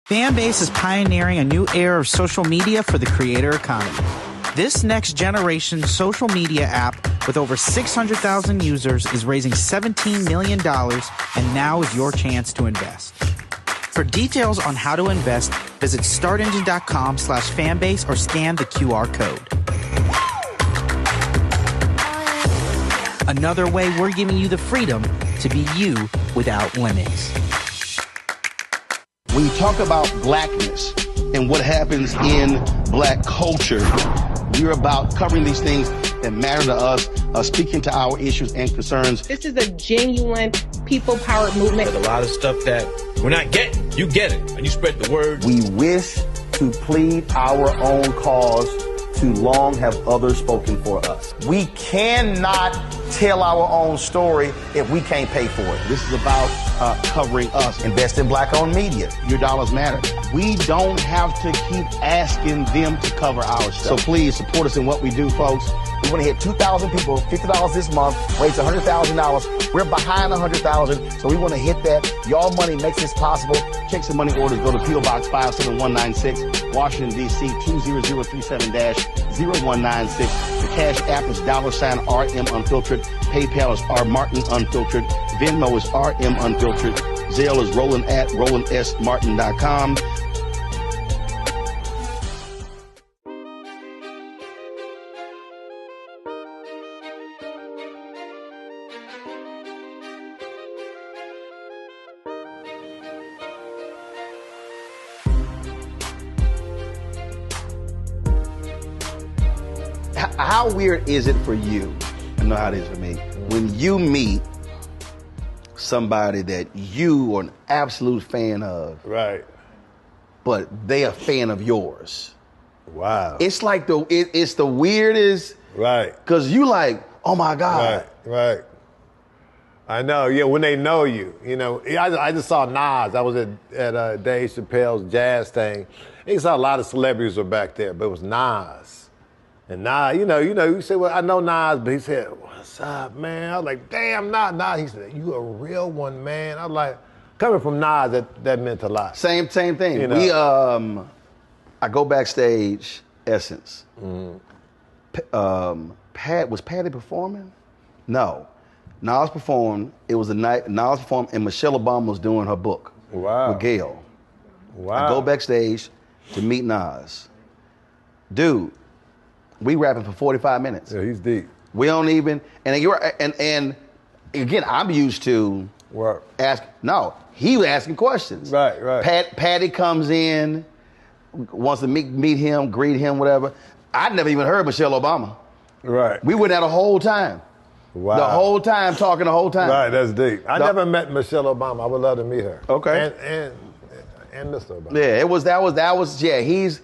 Fanbase is pioneering a new era of social media for the creator economy. This next generation social media app with over 600,000 users is raising $17 million, and now is your chance to invest. For details on how to invest, visit startengine.com/fanbase or scan the QR code. Another way we're giving you the freedom to be you without limits. When you talk about blackness and what happens in black culture, we're about covering these things that matter to us, speaking to our issues and concerns. This is a genuine people-powered movement. There's a lot of stuff that we're not getting. You get it, and you spread the word. We wish to plead our own cause. Too long have others spoken for us. We cannot tell our own story if we can't pay for it. This is about covering us. Invest in black-owned media. Your dollars matter. we don't have to keep asking them to cover our stuff. So please support us in what we do, folks. We want to hit 2,000 people, $50 this month, raise $100,000. We're behind 100,000, so we want to hit that. Y'all money makes this possible. Check some money orders. Go to P.O. Box 57196, Washington, D.C. 20037-0196. The Cash App is $RM Unfiltered. PayPal is R Martin Unfiltered. Venmo is RM Unfiltered. Zelle is Roland at RolandSMartin.com. How weird is it for you? I know how it is for me. When you meet somebody that you are an absolute fan of, Right. but they a fan of yours. Wow. It's like it's the weirdest. Right. Because you like, oh my God. Right. I know. Yeah, when they know you, you know. I just saw Nas. I was at Dave Chappelle's jazz thing. He saw a lot of celebrities were back there, but it was Nas. And Nas, you say, well, I know Nas, but he said, what's up, man? I was like, damn, Nas. He said, you a real one, man. I was like, coming from Nas, that meant a lot. Same thing. You know? We, I go backstage, Essence. Was Patti performing? No. Nas performed. It was the night Nas performed, and Michelle Obama was doing her book. Wow. With Gail. Wow. I go backstage to meet Nas. Dude, we rapping for 45 minutes. Yeah, he's deep. We don't even, and again, I'm used to Work. he was asking questions. Right. Patti comes in, wants to meet him, greet him, whatever. I'd never even heard Michelle Obama. Right. We went out the whole time. Wow. The whole time, talking the whole time. Right, that's deep. I never met Michelle Obama. I would love to meet her. Okay. And Mr. Obama. Yeah, that was, he's,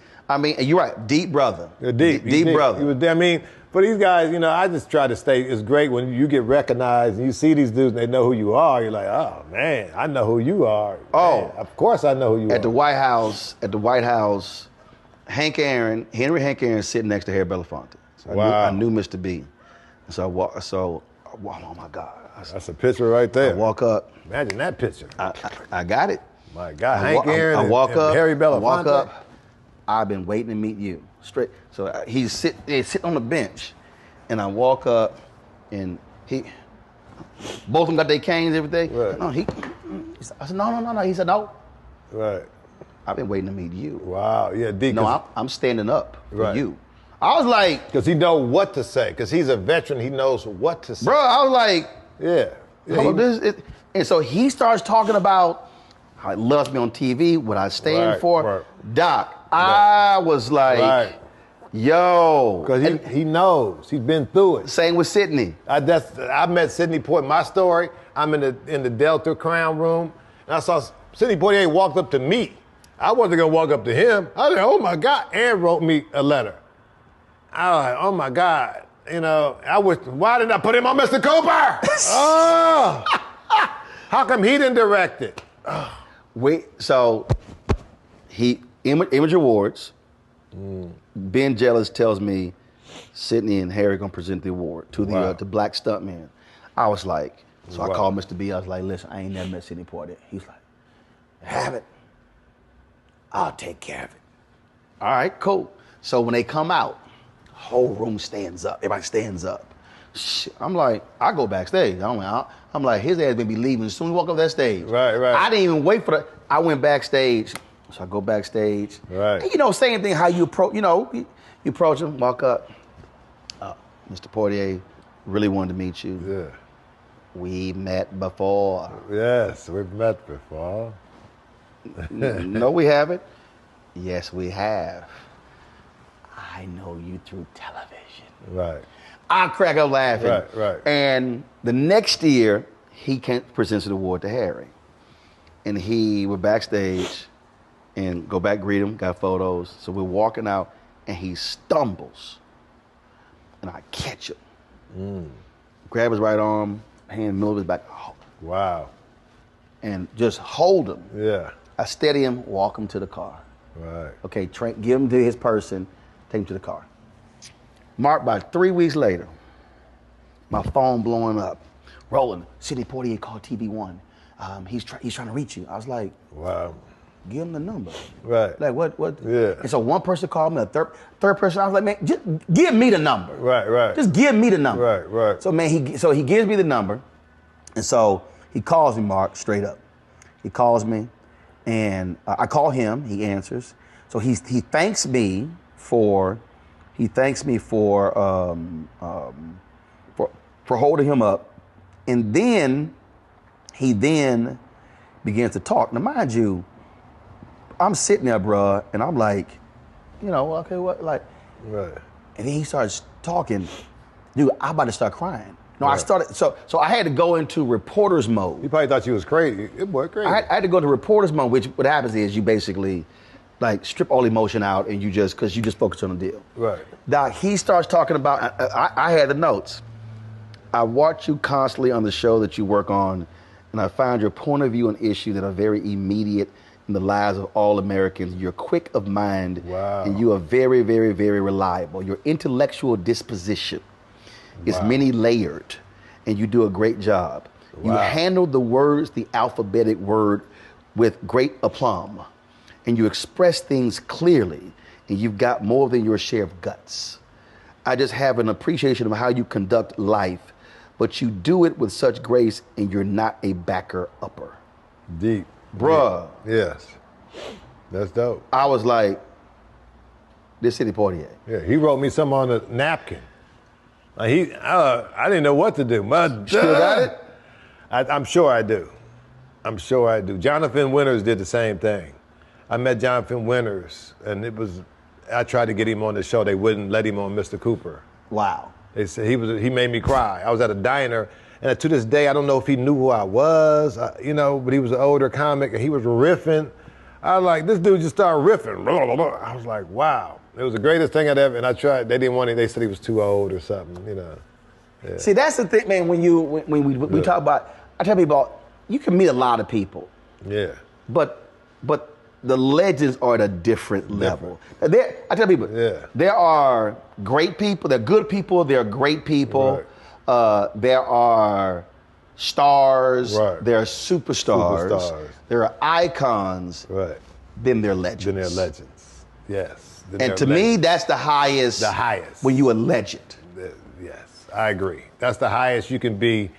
you're right, deep brother. Deep brother. He was, for these guys, I just try to stay, it's great when you get recognized and you see these dudes and they know who you are. You're like, oh, man, I know who you are. Oh. Man, of course I know who you are. At the White House, Henry Hank Aaron sitting next to Harry Belafonte. So Wow. I knew Mr. B. So oh my God. That's a picture right there. I walk up. Imagine that picture. I got it. My God, Hank Aaron I walk and up. Harry Belafonte. I walk up. I've been waiting to meet you. Straight. So he's sitting on the bench, and I walk up, and both of them got their canes, everything. Right. No, I said, no. He said, no. Right. I've been waiting to meet you. Wow, yeah, D. No, I'm standing up for Right. you. I was like, because he knows what to say. Because he's a veteran, he knows what to say. bro, I was like, Yeah. and so he starts talking about how he loves me on TV, what I stand for. Right. Doc, I was like, Right. yo. Because he knows. He's been through it. Same with Sydney. I met Sidney Poitier. My story, I'm in the Delta Crown room, and I saw Sidney Poitier walked up to me. I wasn't going to walk up to him. I was like, oh, my God. Aaron wrote me a letter. I was like, oh, my God. Why didn't I put him on Mr. Cooper? Oh. How come he didn't direct it? So Image Awards, Ben Jealous tells me Sydney and Harry gonna present the award to the Black Stuntman. I was like, I called Mr. B. I was like, listen, I ain't never met Sydney Poitier. He's like, have it. I'll take care of it. All right, cool. So when they come out, whole room stands up. Everybody stands up. I'm like, I go backstage. I'm like, his ass gonna be leaving as soon as he walk up that stage. Right. I didn't even wait for that. I went backstage. So I go backstage. Right. And, same thing how you approach, you approach him, walk up. Mr. Poitier, really wanted to meet you. Yeah. We met before. Yes, we've met before. No, we haven't. Yes, we have. I know you through television. Right. I crack up laughing. Right. And the next year, he presents the award to Harry. And we're backstage and go back, greet him, got photos. So we're walking out and he stumbles. And I catch him. Grab his right arm, hand in the middle of his back. Wow. And just hold him. Yeah. I steady him, walk him to the car. Right. Okay, give him to his person, take him to the car. Mark, about 3 weeks later, my phone blowing up. Roland, Sidney Poitier called TV1. He's trying to reach you. I was like, wow. Give him the number. Right. Like what? Yeah. And so one person called me, a third person. I was like, man, just give me the number. Right. Just give me the number. Right. So man, he gives me the number, and so he calls me, Mark, straight up. He calls me, and I call him. He answers. So he thanks me for holding him up, and then he begins to talk. Now, mind you, I'm sitting there, bruh, and I'm like, okay, what, like, right. And then he starts talking. Dude, I'm about to start crying. No, right. I started, so I had to go into reporter's mode. He probably thought you was crazy. It was crazy. I had to go to reporter's mode, which what happens is you basically, like, strip all emotion out and because you just focus on the deal. Right. Now, he starts talking about, I had the notes. I watch you constantly on the show that you work on, and I find your point of view on issues that are very immediate in the lives of all Americans. You're quick of mind, wow. and you are very, very, very reliable. Your intellectual disposition is many layered, and you do a great job. Wow. You handle the words, the alphabetic word, with great aplomb, and you express things clearly, and you've got more than your share of guts. I just have an appreciation of how you conduct life, but you do it with such grace, and you're not a backer-upper. Deep. Bruh. Yes. That's dope. I was like, this Sidney Poitier. Yeah, he wrote me something on a napkin. I didn't know what to do. Still got it? I'm sure I do. Jonathan Winters did the same thing. I met Jonathan Winters, and I tried to get him on the show. They wouldn't let him on Mr. Cooper. Wow. They said he made me cry. I was at a diner, and to this day, I don't know if he knew who I was, but he was an older comic, and he was riffing. I was like, this dude just started riffing. Blah, blah, blah. I was like, wow. It was the greatest thing I'd ever, and I tried. They didn't want it. They said he was too old or something, Yeah. See, that's the thing, man, when we talk about, I tell people, you can meet a lot of people. Yeah. But the legends are at a different level. I tell people, there are great people, there are good people, there are great people. Right. There are stars, right. there are superstars, there are icons, right. Then there are legends. Yes. And to me, that's the highest. The highest. When you're a legend. Yes, I agree. That's the highest you can be,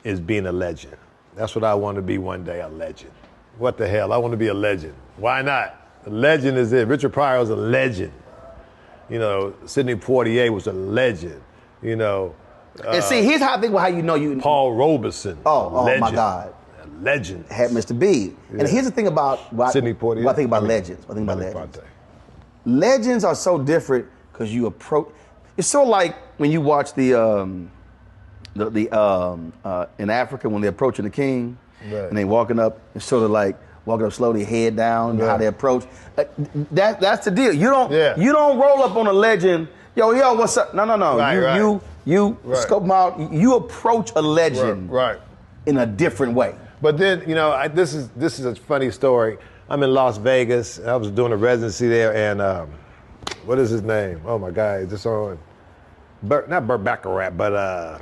is being a legend. That's what I want to be one day, a legend. What the hell? I want to be a legend. Why not? A legend is it. Richard Pryor was a legend. Sidney Poitier was a legend. And see, here's how I think about how you know you. Paul Robeson. Oh my God. A legend. Had Mr. B. Yeah. And here's the thing about Sidney Poitier. What I think about legends. Legends are so different because you approach. It's so like when you watch in Africa when they're approaching the king, right. And they walking up, it's sort of like walking up slowly, head down, how they approach. That's the deal. You don't roll up on a legend. Yo, what's up? No. Right, you scope them out. You approach a legend in a different way. But then, this is a funny story. I'm in Las Vegas. I was doing a residency there, and what is his name? Oh my God, just on not Burt Bacharach, but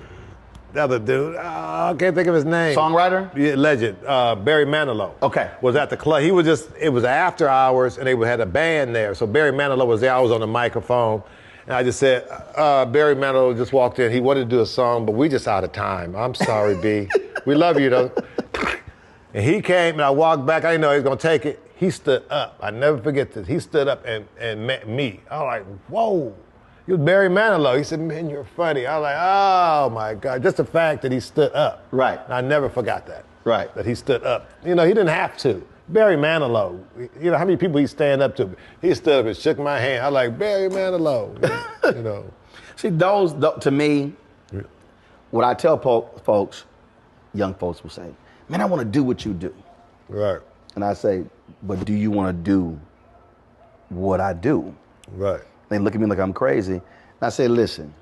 the other dude. I can't think of his name. Songwriter? Yeah, legend. Barry Manilow. Okay. Was at the club. It was after hours, and they had a band there. So Barry Manilow was there. I was on the microphone. And I just said, Barry Manilow just walked in. He wanted to do a song, but we just out of time. I'm sorry, B. We love you, though. And he came, and I walked back. I didn't know he was going to take it. He stood up. I never forget this. He stood up and met me. I was like, whoa. You was Barry Manilow. He said, man, you're funny. I was like, oh, my God. Just the fact that he stood up. Right. And I never forgot that. Right. That he stood up. He didn't have to. Barry Manilow, how many people he stand up to? He stood up and shook my hand. I was like, Barry Manilow, See, those, to me, what I tell folks, young folks will say, man, I want to do what you do. Right. And I say, but do you want to do what I do? Right. They look at me like I'm crazy. And I say, listen,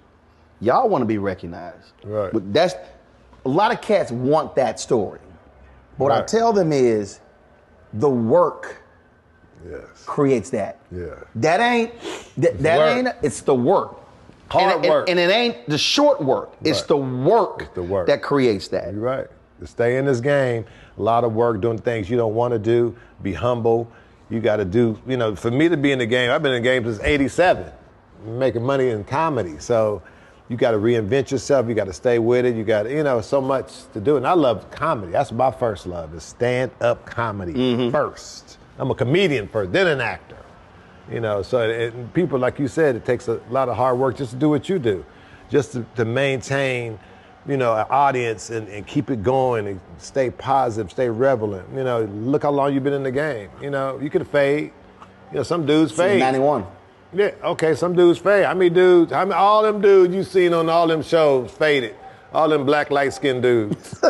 y'all want to be recognized. Right. But a lot of cats want that story. But what I tell them is, the work creates that. Yeah. That ain't, it's the work. Hard work. And it ain't the short work. It's the work, that creates that. You're right. To stay in this game, a lot of work, doing things you don't want to do, be humble. You got to do, for me to be in the game, I've been in the game since 87, making money in comedy. So you got to reinvent yourself. You got to stay with it. You got to, so much to do. And I love comedy. That's my first love, is stand-up comedy first. I'm a comedian first, then an actor. So people, like you said, it takes a lot of hard work just to do what you do, just to maintain, an audience and keep it going and stay positive, stay relevant. Look how long you've been in the game. You could fade. Some dudes fade. 91. Yeah, okay, some dudes fade. All them dudes you seen on all them shows faded. All them black light-skinned dudes.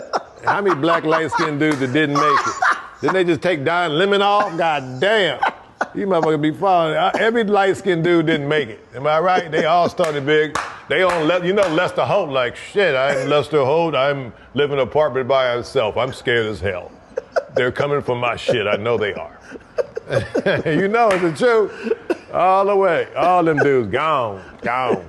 How many black light-skinned dudes that didn't make it? Didn't they just take Don Lemon off? God damn. You motherfuckers be falling. Every light-skinned dude didn't make it. Am I right? They all started big. They on Lester Holt, like, shit, I'm Lester Holt. I'm living in an apartment by myself. I'm scared as hell. They're coming for my shit. I know they are. It's the truth. All the way. All them dudes gone. But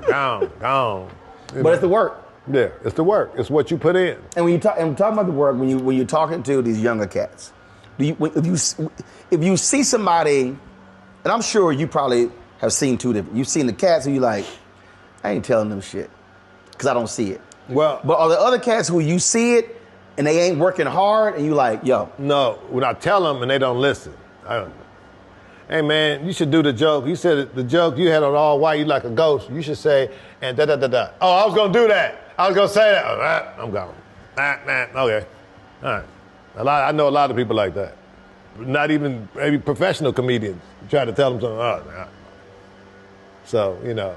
it's the work. Yeah, it's the work. It's what you put in. And when talking about the work, when you're talking to these younger cats, if you see somebody, and I'm sure you probably have seen two different. You've seen the cats who you like, I ain't telling them shit because I don't see it. Well, but are there other cats who you see it and they ain't working hard and you like, yo? No, when I tell them and they don't listen. Hey man, you should do the joke. You said the joke you had on all white, you like a ghost. You should say, and da-da-da-da. Oh, I was gonna do that. I was gonna say that. All right, I'm gone. Okay. All right. I know a lot of people like that. Not even maybe professional comedians try to tell them something. Oh, nah. So,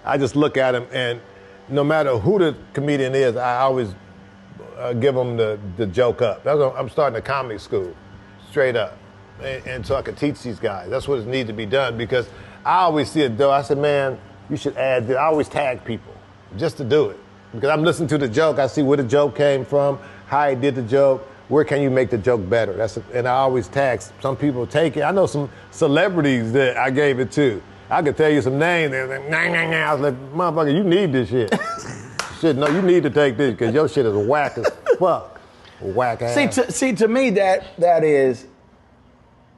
I just look at them, and no matter who the comedian is, I always give them the joke up. I'm starting a comedy school, straight up. And so I can teach these guys. That's what needs to be done, because I always see it, though. I said, man, you should add this. I always tag people just to do it. Because I'm listening to the joke. I see where the joke came from, how he did the joke. Where can you make the joke better? And I always tag. Some people take it. I know some celebrities that I gave it to. I could tell you some names. They're like, nah. I was like, motherfucker, you need this shit. Shit, no, you need to take this because your shit is whack as fuck. Whack ass. See, to me, that is,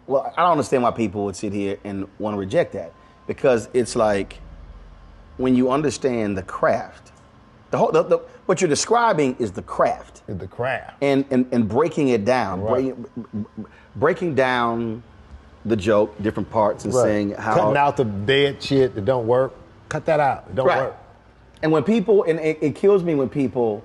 well, I don't understand why people would sit here and want to reject that, because it's like, when you understand the craft, what you're describing is the craft. It's the craft. And breaking it down, right. breaking down the joke, different parts, and saying how... Cutting out the dead shit that don't work. Cut that out. It don't work. And when people, and it kills me when people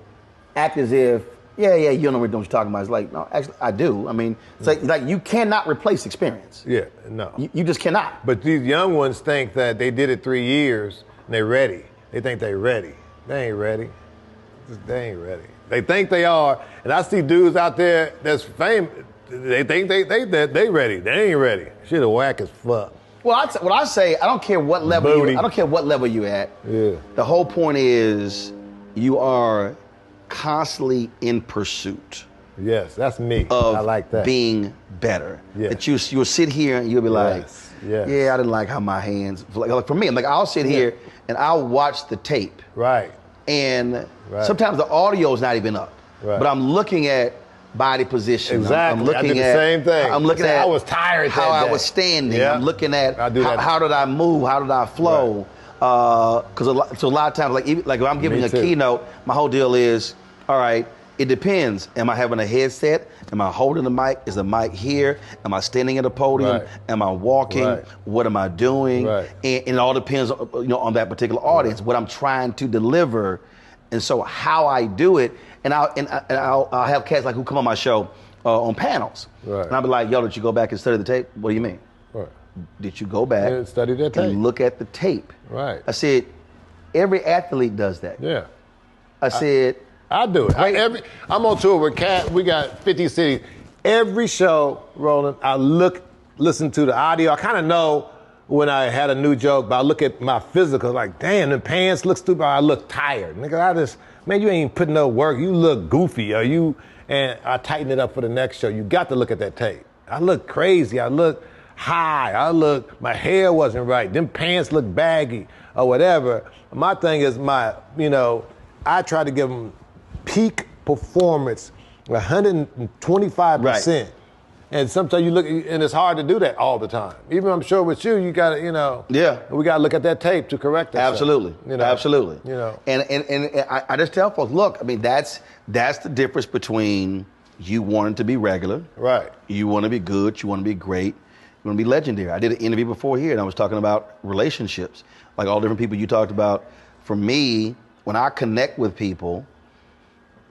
act as if, yeah, you know what you're talking about. It's like, no, actually, I do. I mean, it's like you cannot replace experience. Yeah, no. You just cannot. But these young ones think that they did it 3 years and they're ready. They think they're ready. They ain't ready. They ain't ready. They think they are. And I see dudes out there that's famous. They think they ready. They ain't ready. Shit whack as fuck. Well, what I say, I don't care what level you at. Yeah. The whole point is you are constantly in pursuit. Yes, that's me. Of I like that. Being better. Yes. That you'll sit here and you'll be like, yes. Yeah, I didn't like how my hands, like for me, I'll sit here and I'll watch the tape. Right. And sometimes the audio is not even up. Right. But I'm looking at body position. Exactly. I'm looking I did the same thing. I'm looking at I was tired how that day. I was standing. Yeah. I'm looking at I do that. how did I move? How did I flow? Because a lot of times, like if I'm giving a keynote, my whole deal is, all right, it depends. Am I having a headset? Am I holding the mic? Is the mic here? Am I standing at a podium? Right. Am I walking? Right. What am I doing? Right. And it all depends, on that particular audience, what I'm trying to deliver, and so how I do it. And I'll have cats like who come on my show on panels, and I'll be like, "Yo, did you go back and study the tape? What do you mean? Right. Did you go back and study that tape and look at the tape?" Right. I said, every athlete does that. Yeah. I said, I do it. I'm on tour with Cat. We got 50 cities. Every show, Roland, I listen to the audio. I kind of know when I had a new joke, but I look at my physical, like, damn, the pants look stupid. I look tired. Nigga, man, you ain't putting no work. You look goofy. And I tighten it up for the next show. You got to look at that tape. I look crazy. I look high. My hair wasn't right. Them pants look baggy or whatever. My thing is I try to give them peak performance, 125%. Right. And sometimes you look, and it's hard to do that all the time. Even I'm sure with you got to, Yeah. we got to look at that tape to correct that. Absolutely. Absolutely. And I just tell folks, look, I mean, that's the difference between you wanting to be regular. Right. You want to be good. You want to be great. You want to be legendary. I did an interview before here, and I was talking about relationships, like all different people you talked about. For me, when I connect with people,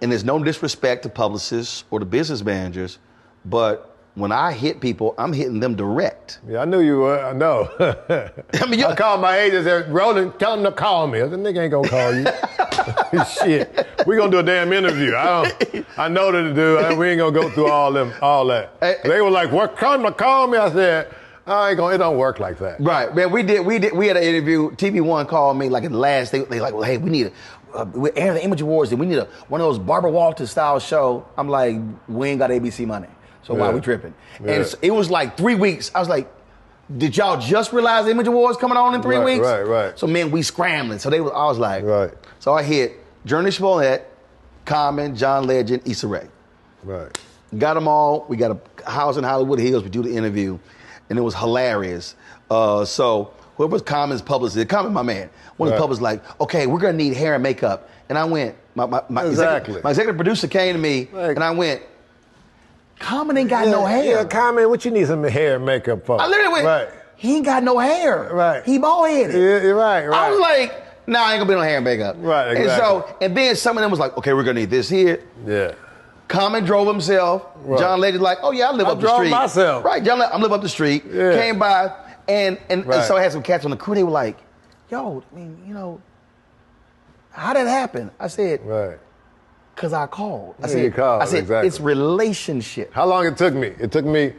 and there's no disrespect to publicists or to business managers, but when I hit people, I'm hitting them direct. Yeah, I knew you were. I know. I called my agent and said, Roland, tell him to call me. I said, nigga ain't gonna call you. Shit. We gonna do a damn interview. I know what to do. We ain't gonna go through all that. They were like, what, come to call me? I said, it don't work like that. Right, man, we had an interview. TV One called me like at the last, they like, well, hey, we need we're airing the Image Awards, and we need one of those Barbara Walters style show. I'm like, we ain't got ABC money. So why are we tripping? Yeah. And it was like 3 weeks. I was like, did y'all just realize the Image Awards coming on in 3 weeks? Right. So man, we scrambling. So I was like, right. So I hit Journey Smollett, Common, John Legend, Issa Rae. Right. Got them all. We got a house in Hollywood Hills. We do the interview, and it was hilarious. So whoever was Common's publicist, Common, my man, one of the publicists like, okay, we're gonna need hair and makeup. And I went, my executive producer came to me, and I went, Common ain't got no hair. Yeah, Common, what you need some hair and makeup for? I literally went, right. He ain't got no hair. Right. He bald-headed. Yeah, right. I was like, nah, I ain't gonna be no hair and makeup. Right, exactly. And then some of them was like, okay, we're gonna need this here. Yeah. Common drove himself. Right. John Legend like, oh yeah, I live up the street. I drove myself. Right, John, I live up the street. Yeah. Came by, and so I had some cats on the crew. They were like, yo, I mean, how did that happen? I said, right. Because I called. I said, exactly. It's relationship. How long it took me?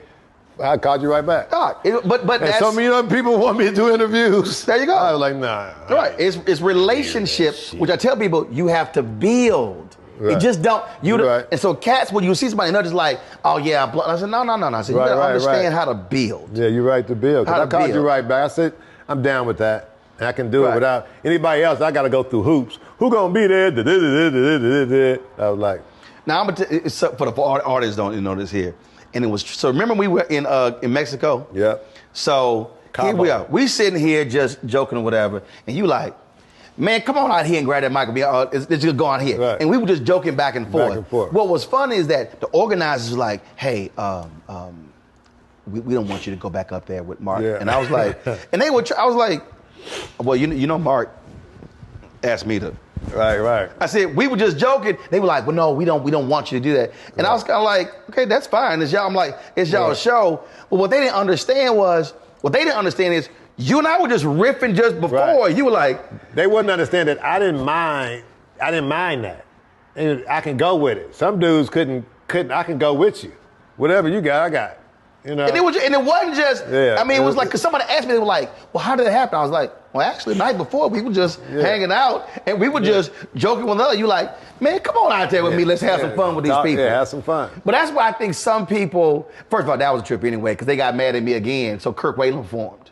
I called you right back. But and some people want me to do interviews. There you go. I was like, nah. Right. It's relationship, which I tell people you have to build. Right. You just don't. Right. And so cats, when you see somebody, they're just like, oh yeah, I said, no. I said, you gotta understand how to build. Yeah, you're right to build. Because I called you right back. I said, I'm down with that. And I can do it without anybody else. I got to go through hoops. Who gonna be there? I was like, now I'm gonna for the artists don't know this here, and it was so. Remember we were in Mexico. Yeah. So here we are. We sitting here just joking or whatever, and you like, man, come on out here and grab that mic. Let's just go on here. Right. And we were just joking back and forth. Back and forth. What was fun is that the organizers was like, hey, we don't want you to go back up there with Mark. Yeah. And I was like, and I was like, well, you know, Mark asked me to. Right. I said, we were just joking. They were like, well, no, we don't want you to do that. And I was kind of like, okay, that's fine. It's y'all. I'm like, it's y'all's show. But what they didn't understand is you and I were just riffing just before. Right. You were like, they wouldn't understand that I didn't mind that. And I can go with it. Some dudes couldn't. I can go with you. Whatever you got, I got. You know. And it wasn't just. Yeah, I mean, it was like because somebody asked me, they were like, well, how did it happen? I was like, well, actually, the night before we were just hanging out and we were just joking with one another. You like, man, come on out there with me. Let's have some fun with these people. Yeah, have some fun. But that's why I think some people. First of all, that was a trip anyway because they got mad at me again. So Kirk Whalum performed,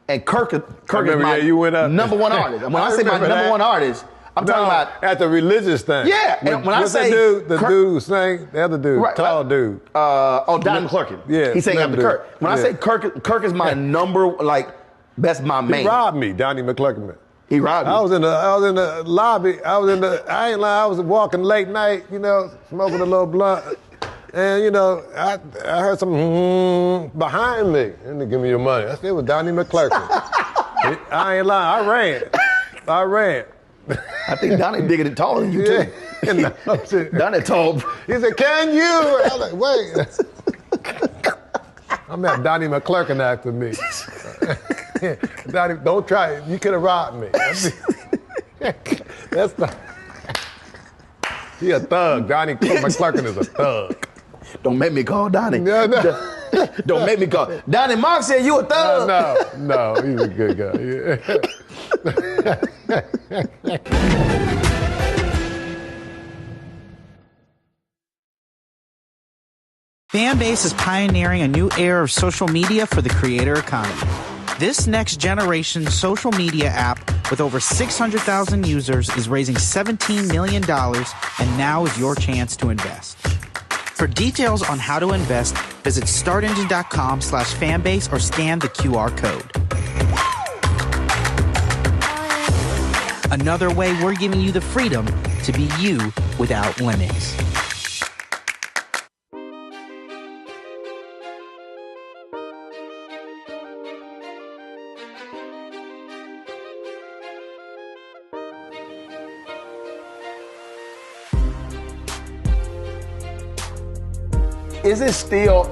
and Kirk is my number one artist. And when I say my number one artist. I'm talking about at the religious thing. Yeah, and when I say the dude who sang, the other dude, tall dude. Donnie McClurkin. Yeah, he sang after Kirk. When I say Kirk is my number, that's my main. He robbed me, Donnie McClurkin. He robbed me. I was in the lobby. I ain't lying. I was walking late night, smoking a little blunt, and I heard something behind me, and they give me your money. I said it was Donnie McClurkin. I ain't lying. I ran. I think Donnie bigger than taller than you too. Donnie tall. He said, "Can you?" I was like, "Wait." I'm at Donnie McClurkin after me. Donnie, don't try it. You could have robbed me. That's not. He a thug. Donnie McClurkin is a thug. Don't make me call Donnie. No. Don't make me call Donnie. Mark said you a thug. No, he's a good guy. Fanbase is pioneering a new era of social media for the creator economy. This next generation social media app with over 600,000 users is raising $17 million, and now is your chance to invest. For details on how to invest, visit startengine.com/fanbase or scan the QR code. Another way we're giving you the freedom to be you without limits. Is it still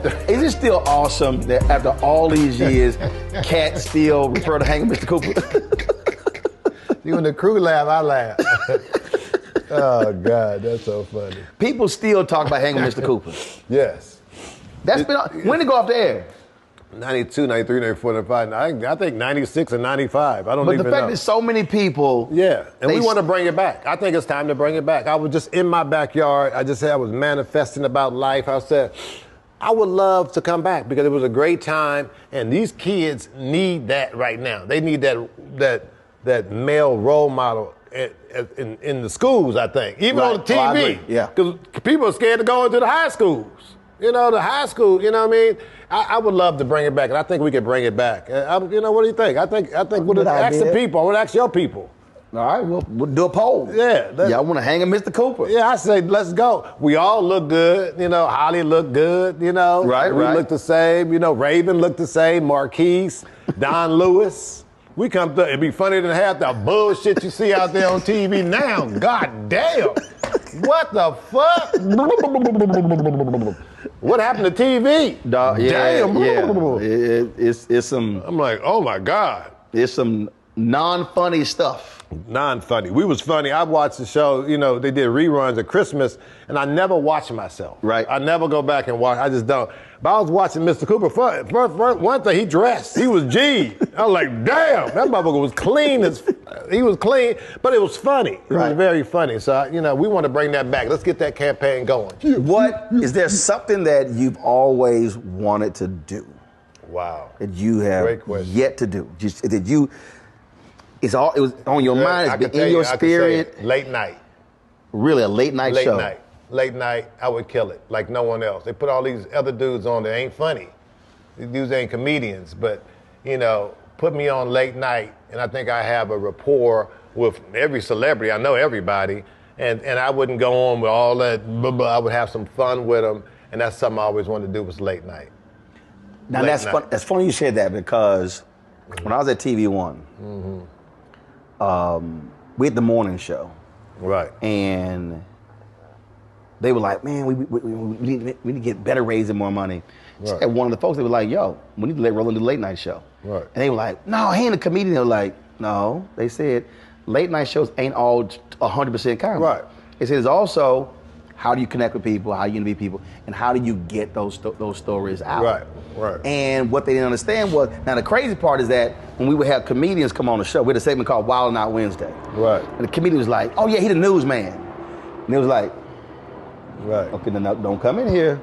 awesome that after all these years, cats still refer to Hanging Mr. Cooper? You and the crew laugh, I laugh. Oh, God, that's so funny. People still talk about Hanging Mr. Cooper. Yes. That's been when did it go off the air? 92, 93, 94, 95. I think 96 and 95. I don't But even know. the fact that so many people... Yeah, and we want to bring it back. I think it's time to bring it back. I was just in my backyard. I was manifesting about life. I said, I would love to come back because it was a great time, and these kids need that right now. They need that male role model in the schools, I think. Even on the TV. Oh, I agree. Yeah. Because people are scared to go into the high schools. You know, the high school, you know what I mean? I would love to bring it back, and I think we could bring it back. What do you think? I think we'll ask the people. I want to ask your people. All right, we'll do a poll. Yeah. Y'all want to hang a Mr. Cooper? Yeah, I say let's go. We all look good. You know, Holly looked good. You know, Right. We look the same. You know, Raven looked the same. Marquise, Don Lewis. We come through. It'd be funny than half the bullshit you see out there on TV now. God damn. What the fuck? What happened to TV? Damn. It's some. I'm like, oh my God. It's some non-funny stuff. Non-funny. We was funny. I watched the show, you know, they did reruns at Christmas, and I never watch myself. Right. I never go back and watch. I just don't. But I was watching Mr. Cooper. First one thing, he dressed. He was G. I was like, damn, that motherfucker was clean. He was clean, but it was funny. It was very funny. So, you know, we want to bring that back. Let's get that campaign going. What, is there something that you've always wanted to do? Wow. That you have yet to do? It was on your mind, it's been in your spirit. Late night. Really, a late night show? Late night, I would kill it like no one else. They put all these other dudes on that ain't funny. These dudes ain't comedians, but, you know, put me on late night, and I think I have a rapport with every celebrity. I know everybody, and I wouldn't go on with all that blah, blah. I would have some fun with them, and that's something I always wanted to do was late night. Now, that's funny you said that because when I was at TV One, we had the morning show. Right. And they were like, man, we need to get better raising and more money. Right. And one of the folks, they were like, yo, we need to let Roland do the late night show. Right. And they were like, no, he ain't a comedian. They were like, no. They said, late night shows ain't all 100% comedy. Right. They said, it's also how do you connect with people, how you interview people, and how do you get those stories out. Right. And what they didn't understand was, now the crazy part is that when we would have comedians come on the show, we had a segment called Wild and Out Wednesday. Right. And the comedian was like, oh yeah, he the newsman. And it was like, right. Okay, then don't come in here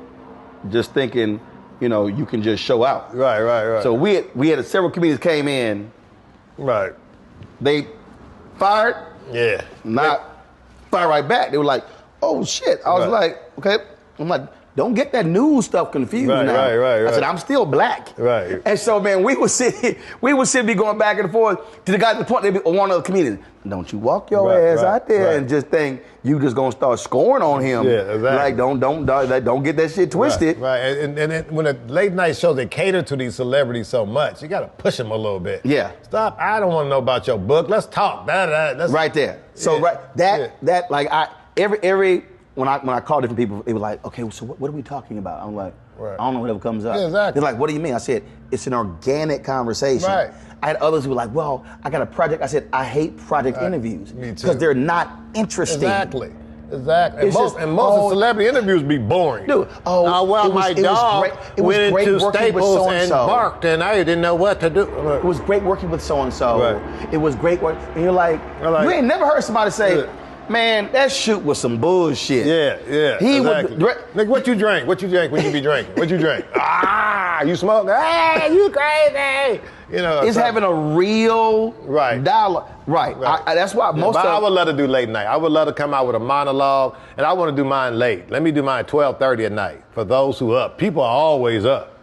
just thinking, you know, you can just show out. Right. So we had several comedians came in. Right. They fired. Yeah. Not fired right back. They were like, oh shit. I was like, okay. I'm like, don't get that news stuff confused now. Right. I said, I'm still black. Right. And so, man, we would sit be going back and forth to the guy at the point, they'd be one of the comedians. Don't you walk your ass out there and just think you just gonna start scoring on him. Yeah, exactly. Like, don't get that shit twisted. Right. And then when the late night shows, they cater to these celebrities so much, you gotta push them a little bit. Yeah. Stop, I don't wanna know about your book. Let's talk. Right there. So when I call different people, they were like, okay, so what are we talking about? I'm like, I don't know whatever comes up. Yeah, exactly. They're like, what do you mean? I said, it's an organic conversation. Right. I had others who were like, well, I got a project. I said, I hate project interviews. Me too. Because they're not interesting. Exactly. And most of the celebrity interviews be boring. Dude, my dog went into Staples and barked, and I didn't know what to do. It was great working with so-and-so. Right. It was great work. And you're like, you ain't never heard somebody say, Man, that shoot was some bullshit. Yeah. He exactly. Nigga, what you drink? What you drink when you be drinking? What you drink? You smoke? Hey, you crazy? You know, it's having a real dialogue. Right. That's why most of. I would love to do late night. I would love to come out with a monologue, and I want to do mine late. Let me do mine 12:30 at night for those who up. People are always up.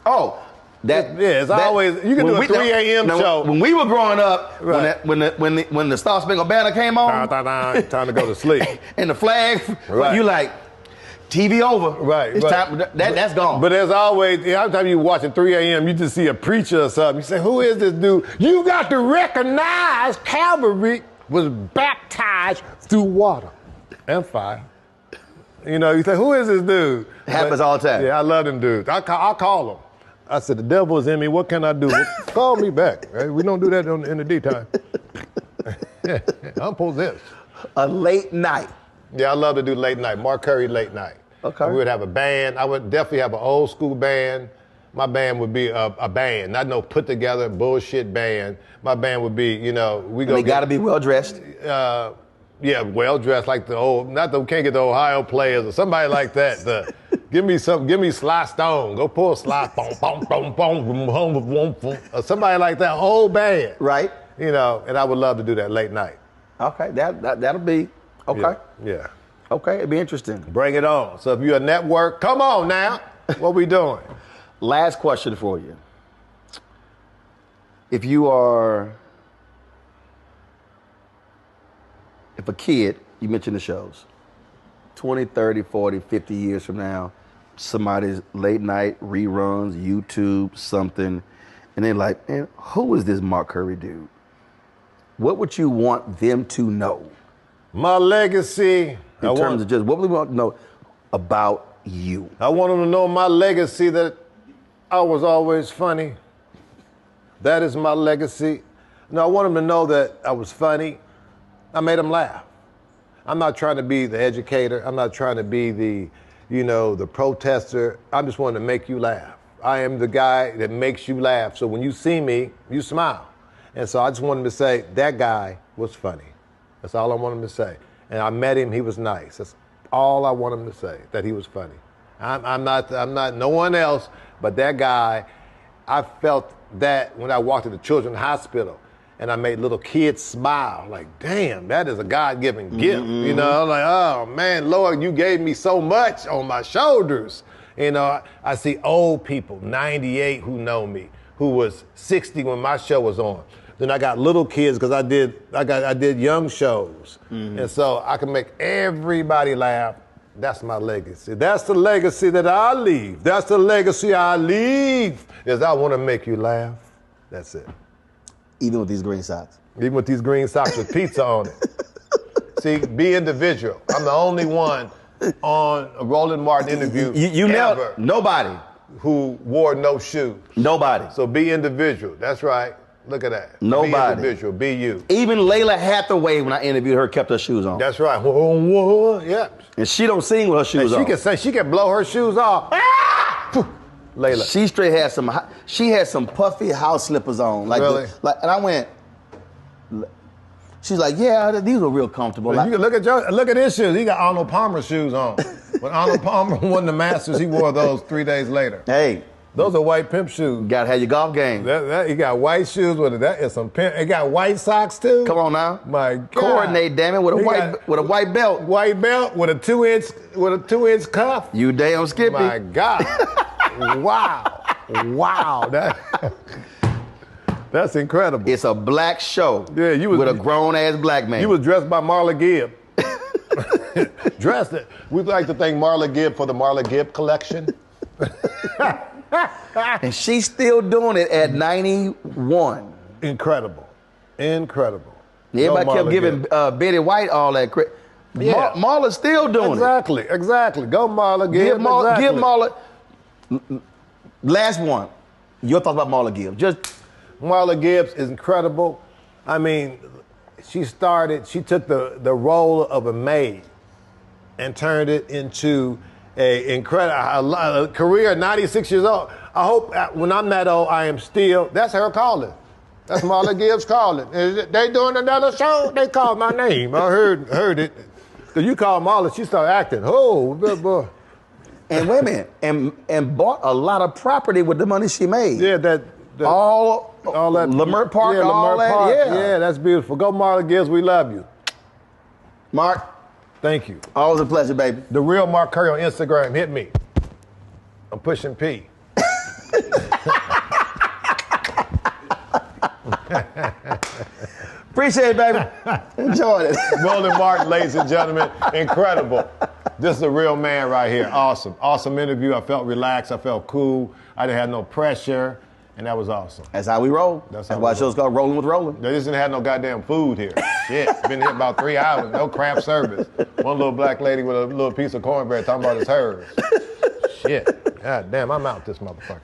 Oh. It's always you can do a 3 a.m. show. When we were growing up, when the Star Spangled Banner came on, time to go to sleep, and the flag, you like TV over, right? It's time, that's gone. But there's always every time you watch at 3 a.m., you just see a preacher or something. You say, "Who is this dude?" You got to recognize Calvary was baptized through water and fire. You know, you say, "Who is this dude?" It happens all the time. Yeah, I love them dudes. I call them. I said, the devil is in me. What can I do? Call me back. Right? We don't do that in the daytime. I'm possessed. A late night. Yeah, I love to do late night. Mark Curry late night. Okay. We would have a band. I would definitely have an old school band. My band would be a band, not no put together bullshit band. My band would be, you know, They got to be well dressed. Yeah, well dressed like the old. Not that we can't get the Ohio players or somebody like that. Give me Sly Stone. Go pull Sly, or somebody like that. Whole band, right? You know, and I would love to do that late night. Okay, that'll be okay. Yeah. Okay, it'd be interesting. Bring it on. So if you're a network, come on now. What we doing? Last question for you. If a kid, you mentioned the shows, 20, 30, 40, 50 years from now, somebody's late night reruns, YouTube, something, and they're like, man, who is this Mark Curry dude? What would you want them to know? My legacy. In terms of just what would we want to know about you? I want them to know my legacy, that I was always funny. That is my legacy. No, I want them to know that I was funny. I made them laugh. I'm not trying to be the educator. I'm not trying to be the protester. I just want to make you laugh. I am the guy that makes you laugh. So when you see me, you smile. And so I just want him to say, that guy was funny. That's all I want him to say. And I met him, he was nice. That's all I want him to say, that he was funny. I'm not no one else, but that guy. I felt that when I walked to the children's hospital and I made little kids smile, like, damn, that is a God-given gift. You know, like, oh man, Lord, you gave me so much on my shoulders. You know, I see old people, 98, who know me, who was 60 when my show was on. Then I got little kids because I did young shows. And so I can make everybody laugh. That's my legacy. That's the legacy that I leave. That's the legacy I leave, is I want to make you laugh. That's it. Even with these green socks. Even with these green socks with pizza on it. See, be individual. I'm the only one on a Roland Martin interview ever. Nobody. Who wore no shoes. Nobody. So be individual. That's right. Look at that. Nobody. Be individual. Be you. Even Layla Hathaway, when I interviewed her, kept her shoes on. That's right. Whoa. Yeah. And she don't sing with her shoes on. She can blow her shoes off. Layla. She straight had some puffy house slippers on. Like really? And I went, she's like, yeah, these were real comfortable. You can look at his shoes. He got Arnold Palmer shoes on. When Arnold Palmer won the Masters, he wore those 3 days later. Hey. Those are white pimp shoes. You gotta have your golf game. He got white shoes with it. That is some pimp. It got white socks too. Come on now. My God. Coordinate, damn it, with a white belt. White belt with a 2-inch cuff. You damn Skippy. My God. Wow. That's incredible. It's a black show. Yeah, you was with a grown ass black man. You was dressed by Marla Gibb. Dressed it. We'd like to thank Marla Gibb for the Marla Gibb collection. And she's still doing it at 91. Incredible. Everybody kept giving Betty White all that credit. Yeah. Marla's still doing it. Exactly. Go Marla Gibb. Give Marla. Last one. Your thoughts about Marla Gibb? Marla Gibbs is incredible. I mean, she took the role of a maid and turned it into a career at 96 years old. I hope when I'm that old, I am still, that's her calling. That's Marla Gibbs calling. They doing another show? They called my name. I heard it. Cause you called Marla, she started acting. Oh, good boy. And women and bought a lot of property with the money she made. Yeah, all that Lamert Park, yeah, all Lamert that. Park. Yeah, that's beautiful. Go Marla Gibbs, we love you. Mark, thank you. always a pleasure, baby. The real Mark Curry on Instagram, hit me. I'm pushing P. Appreciate it, baby. Enjoyed it. Roland Martin, ladies and gentlemen, incredible. This is a real man right here. Awesome. Awesome interview. I felt relaxed. I felt cool. I didn't have no pressure, and that was awesome. That's how we roll. That's why the show's called Rolling with Roland. They just didn't have no goddamn food here. Shit. Been here about 3 hours. No craft service. One little black lady with a little piece of cornbread talking about it's hers. Shit. God damn, I'm out this motherfucker.